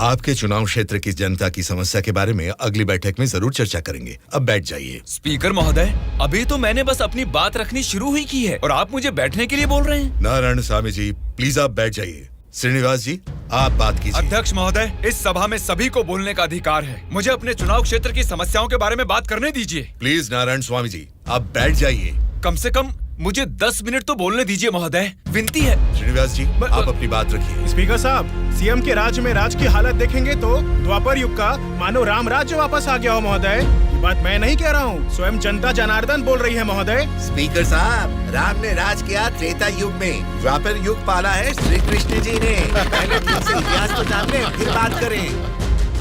I: आपके चुनाव क्षेत्र की जनता की समस्या के बारे में अगली बैठक में जरूर चर्चा करेंगे। अब बैठ जाइए।
F: स्पीकर महोदय, अभी तो मैंने बस अपनी बात रखनी शुरू ही की है और आप मुझे बैठने के लिए बोल रहे हैं।
I: नारायण स्वामी जी, प्लीज आप बैठ जाइए। श्रीनिवास जी, आप बात कीजिए।
F: अध्यक्ष महोदय, इस सभा में सभी को बोलने का अधिकार है। मुझे अपने चुनाव क्षेत्र की समस्याओं के बारे में बात करने दीजिए।
I: प्लीज नारायण स्वामी जी, आप बैठ जाइए।
F: कम से कम मुझे 10 मिनट तो बोलने दीजिए महोदय, विनती है।
I: श्रीनिवास जी, आप अपनी बात रखिए।
Q: स्पीकर साहब, सीएम के राज में राज की हालत देखेंगे तो द्वापर युग का मानो राम राज्य वापस आ गया हो महोदय। ये बात मैं नहीं कह रहा हूँ, स्वयं जनता जनार्दन बोल रही है महोदय।
I: स्पीकर साहब, राम ने राज किया त्रेता युग में, द्वापर युग पाला है श्री कृष्ण जी ने। पहले ठीक से इतिहास तो जान लें, फिर बात करें।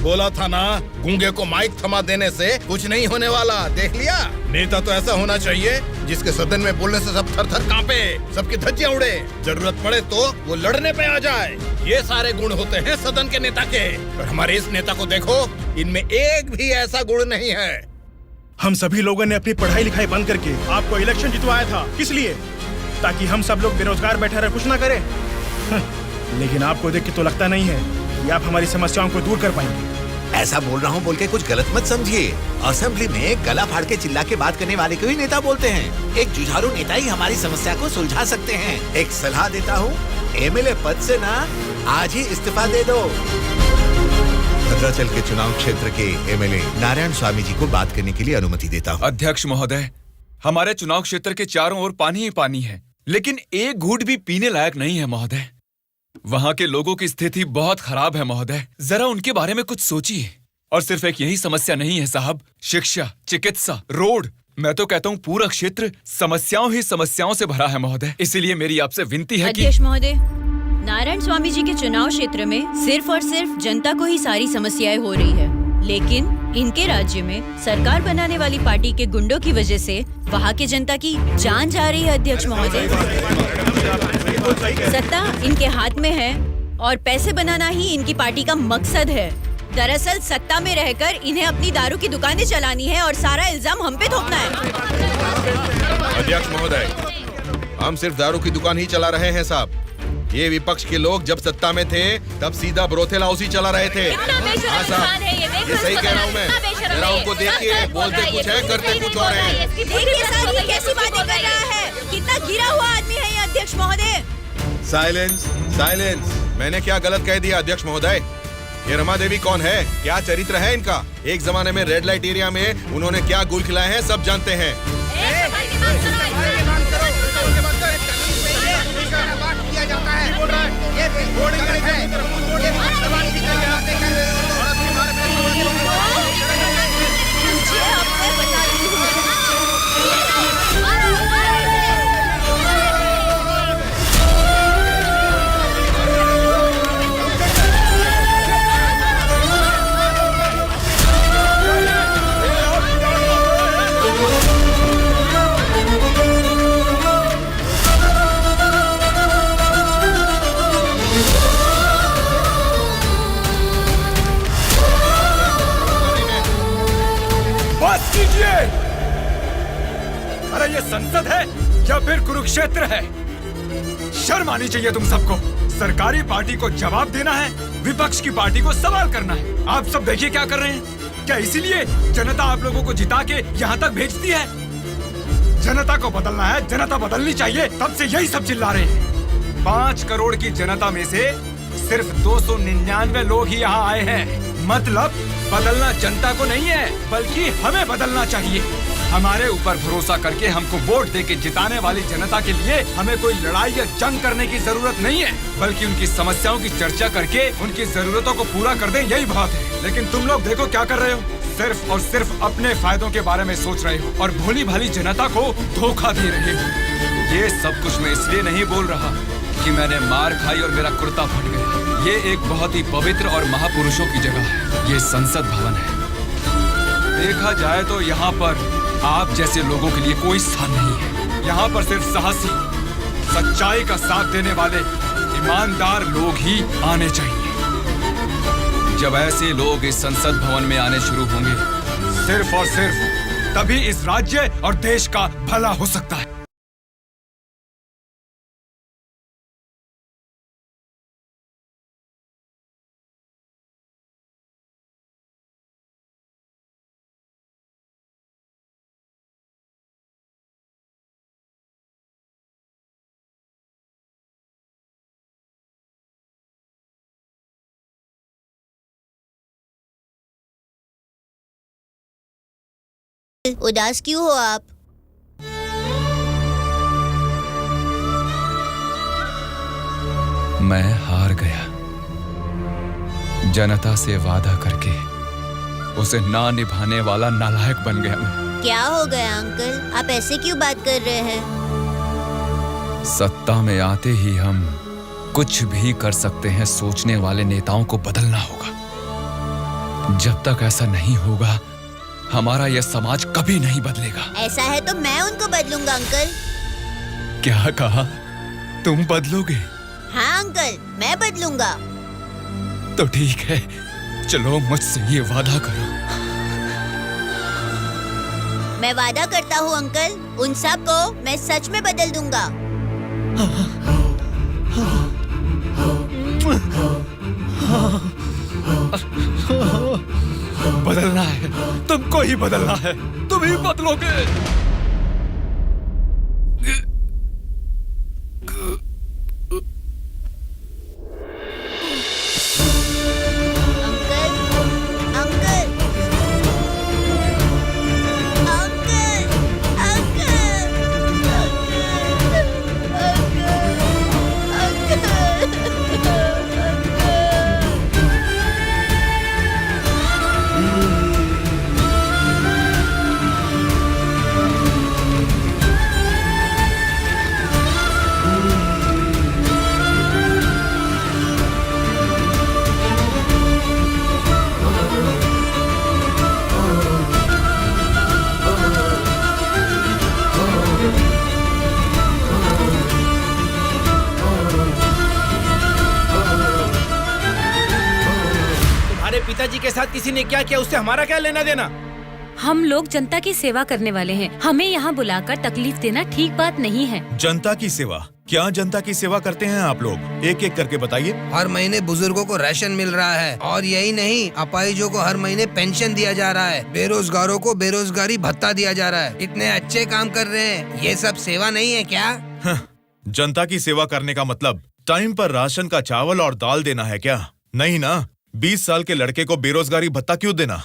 C: बोला था ना, गूंगे को माइक थमा देने से कुछ नहीं होने वाला। देख लिया, नेता तो ऐसा होना चाहिए जिसके सदन में बोलने से सब थर थर कांपे, सबकी धज्जियां उड़े, जरूरत पड़े तो वो लड़ने पे आ जाए। ये सारे गुण होते हैं सदन के नेता के। और हमारे इस नेता को देखो, इनमें एक भी ऐसा गुण नहीं है।
Q: हम सभी लोगों ने अपनी पढ़ाई लिखाई बंद करके आपको इलेक्शन जितवाया था। किस लिए? ताकि हम सब लोग बेरोजगार बैठे रहे, कुछ ना करें। लेकिन आपको देख के तो लगता नहीं है कि आप हमारी समस्याओं को दूर कर पाएंगे।
K: ऐसा बोल रहा हूँ बोल के कुछ गलत मत समझिए। असेंबली में गला फाड़ के चिल्ला के बात करने वाले को ही नेता बोलते हैं। एक जुझारू नेता ही हमारी समस्या को सुलझा सकते हैं। एक सलाह देता हूँ, एमएलए पद से ना आज ही इस्तीफा दे दो। भद्राचल के चुनाव क्षेत्र के एमएलए नारायण स्वामी जी को बात करने के लिए अनुमति देता हूँ।
F: अध्यक्ष महोदय, हमारे चुनाव क्षेत्र के चारों ओर पानी ही पानी है, लेकिन एक घूंट भी पीने लायक नहीं है महोदय। वहाँ के लोगों की स्थिति बहुत खराब है महोदय, जरा उनके बारे में कुछ सोचिए। और सिर्फ एक यही समस्या नहीं है साहब, शिक्षा, चिकित्सा, रोड, मैं तो कहता हूँ पूरा क्षेत्र समस्याओं ही समस्याओं से भरा है महोदय। इसीलिए मेरी आपसे विनती है कि
L: अध्यक्ष महोदय, नारायण स्वामी जी के चुनाव क्षेत्र में सिर्फ और सिर्फ जनता को ही सारी समस्याएं हो रही है, लेकिन इनके राज्य में सरकार बनाने वाली पार्टी के गुंडों की वजह से वहाँ के जनता की जान जा रही है। अध्यक्ष महोदय, सत्ता इनके हाथ में है और पैसे बनाना ही इनकी पार्टी का मकसद है। दरअसल सत्ता में रहकर इन्हें अपनी दारू की दुकानें चलानी है और सारा इल्जाम हम पे थोपना है।
P: अध्यक्ष महोदय, हम सिर्फ दारू की दुकान ही चला रहे हैं साहब। ये विपक्ष के लोग जब सत्ता में थे तब सीधा ब्रोथेल हाउस ही चला रहे थे। हाँ साहब, ये सही कह रहा हूँ मैं। जरा उनको देखिए, बोलते कुछ है करते कुछ और है।
L: देखिए सर, ये कैसी बातें कर रहा है, कितना गिरा हुआ आदमी है ये अध्यक्ष महोदय।
P: Silence, silence. मैंने क्या गलत कह दिया अध्यक्ष महोदय? ये रमा देवी कौन है, क्या चरित्र है इनका? एक जमाने में रेड लाइट एरिया में उन्होंने क्या गुल खिलाए हैं सब जानते हैं।
F: अरे ये संसद है या फिर कुरुक्षेत्र है? शर्म आनी चाहिए तुम सबको। सरकारी पार्टी को जवाब देना है, विपक्ष की पार्टी को सवाल करना है। आप सब देखिए क्या कर रहे हैं। क्या इसीलिए जनता आप लोगों को जिता के यहाँ तक भेजती है? जनता को बदलना है, जनता बदलनी चाहिए, तब से यही सब चिल्ला रहे हैं। 5 करोड़ की जनता में से सिर्फ 299 लोग ही यहाँ आए हैं। मतलब बदलना जनता को नहीं है, बल्कि हमें बदलना चाहिए। हमारे ऊपर भरोसा करके हमको वोट देके जिताने वाली जनता के लिए हमें कोई लड़ाई या जंग करने की जरूरत नहीं है, बल्कि उनकी समस्याओं की चर्चा करके उनकी जरूरतों को पूरा कर दें, यही बहुत है। लेकिन तुम लोग देखो क्या कर रहे हो, सिर्फ और सिर्फ अपने फायदों के बारे में सोच रहे हो और भोली भाली जनता को धोखा दे रहे हो। ये सब कुछ मैं इसलिए नहीं बोल रहा कि मैंने मार खाई और मेरा कुर्ता फट गया। ये एक बहुत ही पवित्र और महापुरुषों की जगह है, ये संसद भवन है। देखा जाए तो यहाँ पर आप जैसे लोगों के लिए कोई स्थान नहीं है। यहाँ पर सिर्फ साहसी, सच्चाई का साथ देने वाले ईमानदार लोग ही आने चाहिए। जब ऐसे लोग इस संसद भवन में आने शुरू होंगे, सिर्फ और सिर्फ तभी इस राज्य और देश का भला हो सकता है।
R: उदास क्यों हो आप?
F: मैं हार गया। जनता से वादा करके उसे ना निभाने वाला नालायक बन गया मैं।
R: क्या हो गया अंकल, आप ऐसे क्यों बात कर रहे हैं?
F: सत्ता में आते ही हम कुछ भी कर सकते हैं सोचने वाले नेताओं को बदलना होगा। जब तक ऐसा नहीं होगा हमारा यह समाज कभी नहीं बदलेगा।
R: ऐसा है तो मैं उनको बदलूंगा अंकल।
F: क्या कहा? तुम बदलोगे?
R: हाँ अंकल, मैं बदलूंगा।
F: तो ठीक है, चलो मुझसे ये वादा करो।
R: मैं वादा करता हूँ अंकल, उन सब को मैं सच में बदल दूंगा।
F: बदलना है, तुमको ही बदलना है, तुम ही बदलोगे।
S: पिताजी के साथ किसी ने क्या किया, उससे हमारा क्या लेना देना?
O: हम लोग जनता की सेवा करने वाले हैं, हमें यहाँ बुलाकर तकलीफ देना ठीक बात नहीं है।
E: जनता की सेवा? क्या जनता की सेवा करते हैं आप लोग? एक एक करके बताइए।
N: हर महीने बुजुर्गों को राशन मिल रहा है, और यही नहीं, अपाहिजों को हर महीने पेंशन दिया जा रहा है, बेरोजगारों को बेरोजगारी भत्ता दिया जा रहा है। इतने अच्छे काम कर रहे हैं, ये सब सेवा नहीं है क्या?
E: जनता की सेवा करने का मतलब टाइम पर राशन का चावल और दाल देना है क्या? नहीं ना। 20 साल के लड़के को बेरोजगारी भत्ता क्यों देना?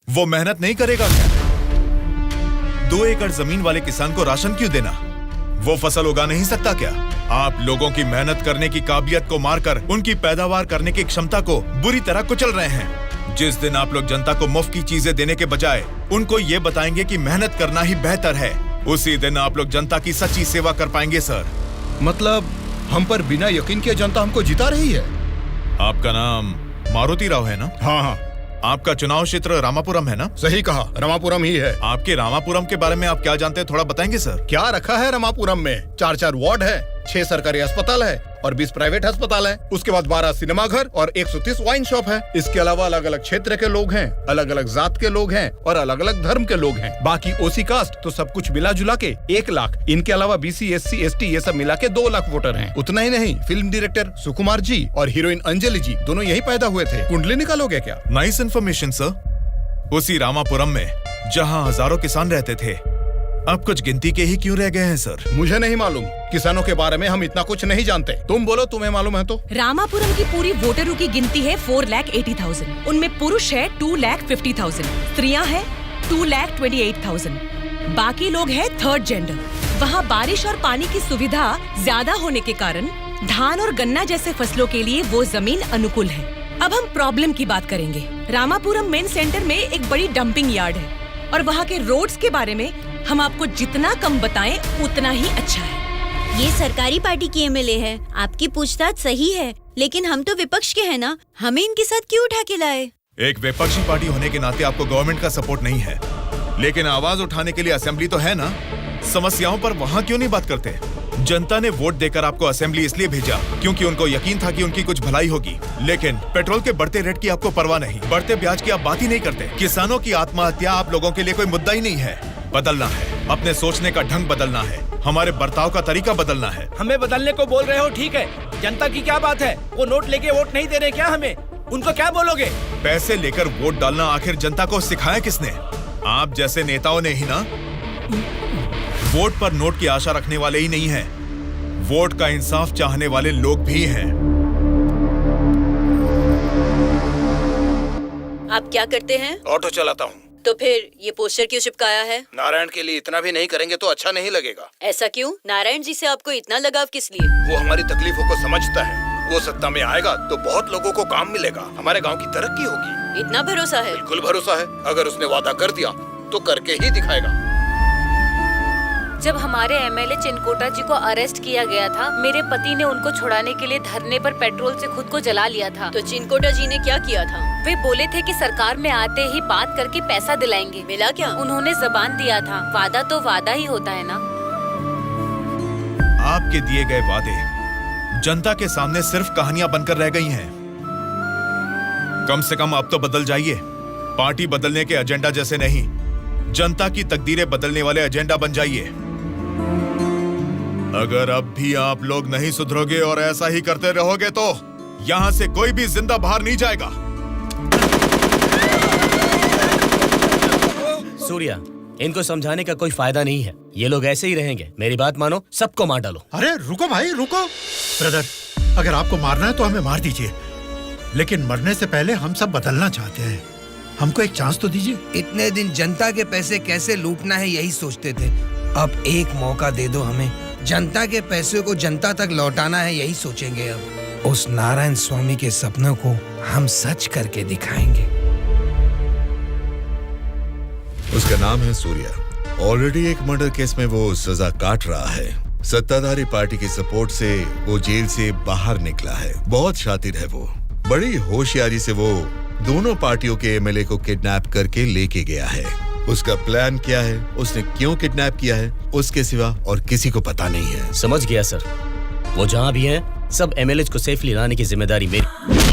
E: वो मेहनत नहीं करेगा क्या? 2 एकड़ जमीन वाले किसान को राशन क्यों देना? वो फसल उगा नहीं सकता क्या? आप लोगों की मेहनत करने की काबिलियत को मारकर उनकी पैदावार करने की क्षमता को बुरी तरह कुचल रहे हैं। जिस दिन आप लोग जनता को मुफ्त की चीजें देने के बजाय उनको ये बताएंगे कि मेहनत करना ही बेहतर है, उसी दिन आप लोग जनता की सच्ची सेवा कर पाएंगे सर।
C: मतलब हम पर बिना यकीन के जनता हमको जिता रही है।
E: आपका नाम मारुति राव है ना?
C: हाँ हाँ।
E: आपका चुनाव क्षेत्र रामापुरम है ना?
C: सही कहा, रामापुरम ही है।
E: आपके रामापुरम के बारे में आप क्या जानते हैं, थोड़ा बताएंगे सर?
C: क्या रखा है रामापुरम में? 4 वार्ड है, 6 सरकारी अस्पताल है और 20 प्राइवेट अस्पताल है। उसके बाद 12 सिनेमा घर और 130 वाइन शॉप है। इसके अलावा अलग अलग क्षेत्र के लोग हैं, अलग अलग जात के लोग हैं और अलग अलग धर्म के लोग हैं। बाकी ओसी कास्ट तो सब कुछ मिला जुला के 1 लाख। इनके अलावा BC SC ST ये सब मिला के 2 लाख वोटर हैं। उतना ही नहीं, फिल्म डायरेक्टर सुकुमार जी और हीरोइन अंजलि जी दोनों यही पैदा हुए थे। कुंडली निकालोगे क्या?
E: Nice information sir. उसी रामापुरम में जहाँ हजारों किसान रहते थे, अब कुछ गिनती के ही क्यों रह गए हैं सर?
C: मुझे नहीं मालूम, किसानों के बारे में हम इतना कुछ नहीं जानते। तुम बोलो, तुम्हें मालूम है तो?
H: रामापुरम की पूरी वोटरों की गिनती है 4,80,000। उनमें पुरुष है 2,50,000, स्त्रियां हैं 2,28,000, बाकी लोग हैं 3rd जेंडर। वहाँ बारिश और पानी की सुविधा ज्यादा होने के कारण धान और गन्ना जैसे फसलों के लिए वो जमीन अनुकूल है। अब हम प्रॉब्लम की बात करेंगे। रामापुरम मेन सेंटर में एक बड़ी डंपिंग यार्ड है और वहाँ के रोड्स के बारे में हम आपको जितना कम बताएं उतना ही अच्छा है।
L: ये सरकारी पार्टी की MLA है, आपकी पूछताछ सही है, लेकिन हम तो विपक्ष के हैं ना, हमें इनके साथ क्यों उठा के लाए?
E: एक विपक्षी पार्टी होने के नाते आपको गवर्नमेंट का सपोर्ट नहीं है, लेकिन आवाज उठाने के लिए असेंबली तो है ना। समस्याओं पर वहाँ क्यों नहीं बात करते? जनता ने वोट देकर आपको असेंबली इसलिए भेजा क्योंकि उनको यकीन था कि उनकी कुछ भलाई होगी, लेकिन पेट्रोल के बढ़ते रेट की आपको परवाह नहीं, बढ़ते ब्याज की आप बात ही नहीं करते। किसानों की आत्महत्या आप लोगों के लिए कोई मुद्दा ही नहीं है। बदलना है, अपने सोचने का ढंग बदलना है, हमारे बर्ताव का तरीका बदलना है।
S: हमें बदलने को बोल रहे हो, ठीक है, जनता की क्या बात है? वो नोट लेके वोट नहीं दे रहे क्या हमें? उनको क्या बोलोगे?
E: पैसे लेकर वोट डालना आखिर जनता को सिखाया किसने? आप जैसे नेताओं ने ही ना। वोट पर नोट की आशा रखने वाले ही नहीं है, वोट का इंसाफ चाहने वाले लोग भी हैं।
L: आप क्या करते हैं?
K: ऑटो चलाता हूँ।
L: तो फिर ये पोस्टर क्यों चिपकाया है?
K: नारायण के लिए इतना भी नहीं करेंगे तो अच्छा नहीं लगेगा।
L: ऐसा क्यों? नारायण जी से आपको इतना लगाव किस लिए?
K: वो हमारी तकलीफों को समझता है। वो सत्ता में आएगा तो बहुत लोगों को काम मिलेगा, हमारे गांव की तरक्की होगी।
L: इतना भरोसा है?
K: बिल्कुल भरोसा है। अगर उसने वादा कर दिया तो करके ही दिखाएगा।
O: जब हमारे एमएलए चिनकोटा जी को अरेस्ट किया गया था, मेरे पति ने उनको छुड़ाने के लिए धरने पर पेट्रोल से खुद को जला लिया था।
L: तो चिनकोटा जी ने क्या किया था?
O: वे बोले थे कि सरकार में आते ही बात करके पैसा दिलाएंगे।
L: मिला क्या?
O: उन्होंने जबान दिया था। वादा तो वादा ही होता है ना।
E: आपके दिए गए वादे जनता के सामने सिर्फ कहानियां बनकर रह गई हैं। कम से कम अब तो बदल जाइए। पार्टी बदलने के एजेंडा जैसे नहीं, जनता की तकदीरें बदलने वाले एजेंडा बन जाइए। अगर अब भी आप लोग नहीं सुधरोगे और ऐसा ही करते रहोगे तो यहां से कोई भी जिंदा बाहर नहीं जाएगा।
A: सूर्या, इनको समझाने का कोई फायदा नहीं है। ये लोग ऐसे ही रहेंगे। मेरी बात मानो, सबको मार डालो।
M: अरे रुको भाई, रुको। ब्रदर, अगर आपको मारना है तो हमें मार दीजिए, लेकिन मरने से पहले हम सब बदलना चाहते हैं। हमको एक चांस तो दीजिए।
N: इतने दिन जनता के पैसे कैसे लूटना है यही सोचते थे। अब एक मौका दे दो हमें। जनता के पैसे को जनता तक लौटाना है यही सोचेंगे। अब उस नारायण स्वामी के सपनों को हम सच करके दिखाएंगे।
I: उसका नाम है सूर्या। ऑलरेडी एक मर्डर केस में वो सजा काट रहा है। सत्ताधारी पार्टी की सपोर्ट से वो जेल से बाहर निकला है। बहुत शातिर है वो। बड़ी होशियारी से वो दोनों पार्टियों के एमएलए को किडनैप करके लेके गया है। उसका प्लान क्या है, उसने क्यों किडनैप किया है, उसके सिवा और किसी को पता नहीं है।
A: समझ गया सर। वो जहां भी हैं, सब एमएलए को सेफली लाने की जिम्मेदारी मेरी।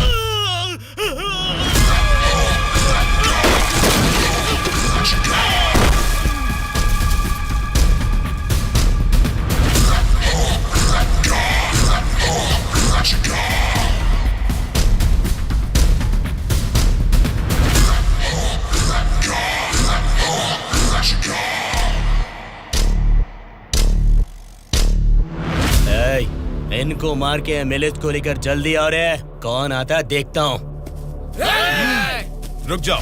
A: इनको मार के एमएलए को लेकर जल्दी आ रहे हैं। कौन आता है देखता हूँ।
E: रुक जाओ।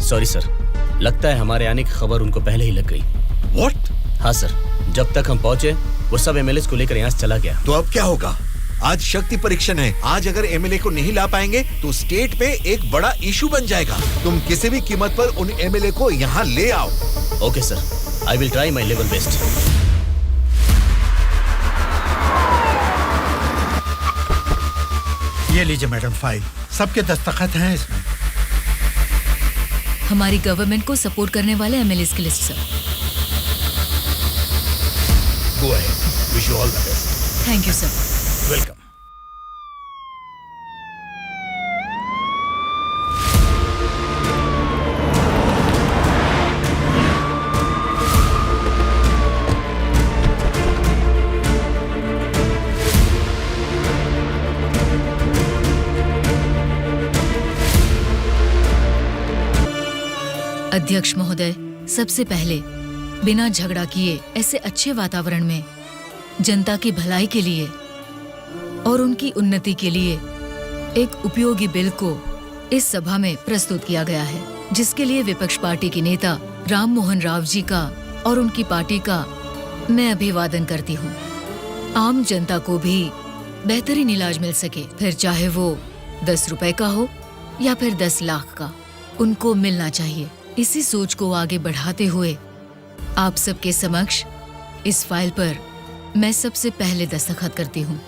A: सॉरी सर, लगता है हमारे आने की खबर उनको पहले ही लग गई।
K: What?
A: हाँ सर, जब तक हम पहुंचे वो सब एमएलए को लेकर यहाँ से चला गया।
K: तो अब क्या होगा? आज शक्ति परीक्षण है। आज अगर एमएलए को नहीं ला पाएंगे तो स्टेट पे एक बड़ा इशू बन जाएगा। तुम किसी भी कीमत पर उन एमएलए को यहाँ ले आओ।
A: Okay sir, I will try my level best.
M: ये लीजिए मैडम फाइल, सबके दस्तखत हैं इसमें।
B: हमारी गवर्नमेंट को सपोर्ट करने वाले एमएलए की list sir.
C: Go ahead, wish you all the best.
B: Thank you sir.
C: Welcome.
B: अध्यक्ष महोदय, सबसे पहले बिना झगड़ा किए ऐसे अच्छे वातावरण में जनता की भलाई के लिए और उनकी उन्नति के लिए एक उपयोगी बिल को इस सभा में प्रस्तुत किया गया है, जिसके लिए विपक्ष पार्टी के नेता राम मोहन राव जी का और उनकी पार्टी का मैं अभिवादन करती हूँ। आम जनता को भी बेहतरीन इलाज मिल सके, फिर चाहे वो 10 रुपए का हो या फिर 10 लाख का, उनको मिलना चाहिए। इसी सोच को आगे बढ़ाते हुए आप सबके समक्ष इस फाइल पर मैं सबसे पहले दस्तखत करती हूँ।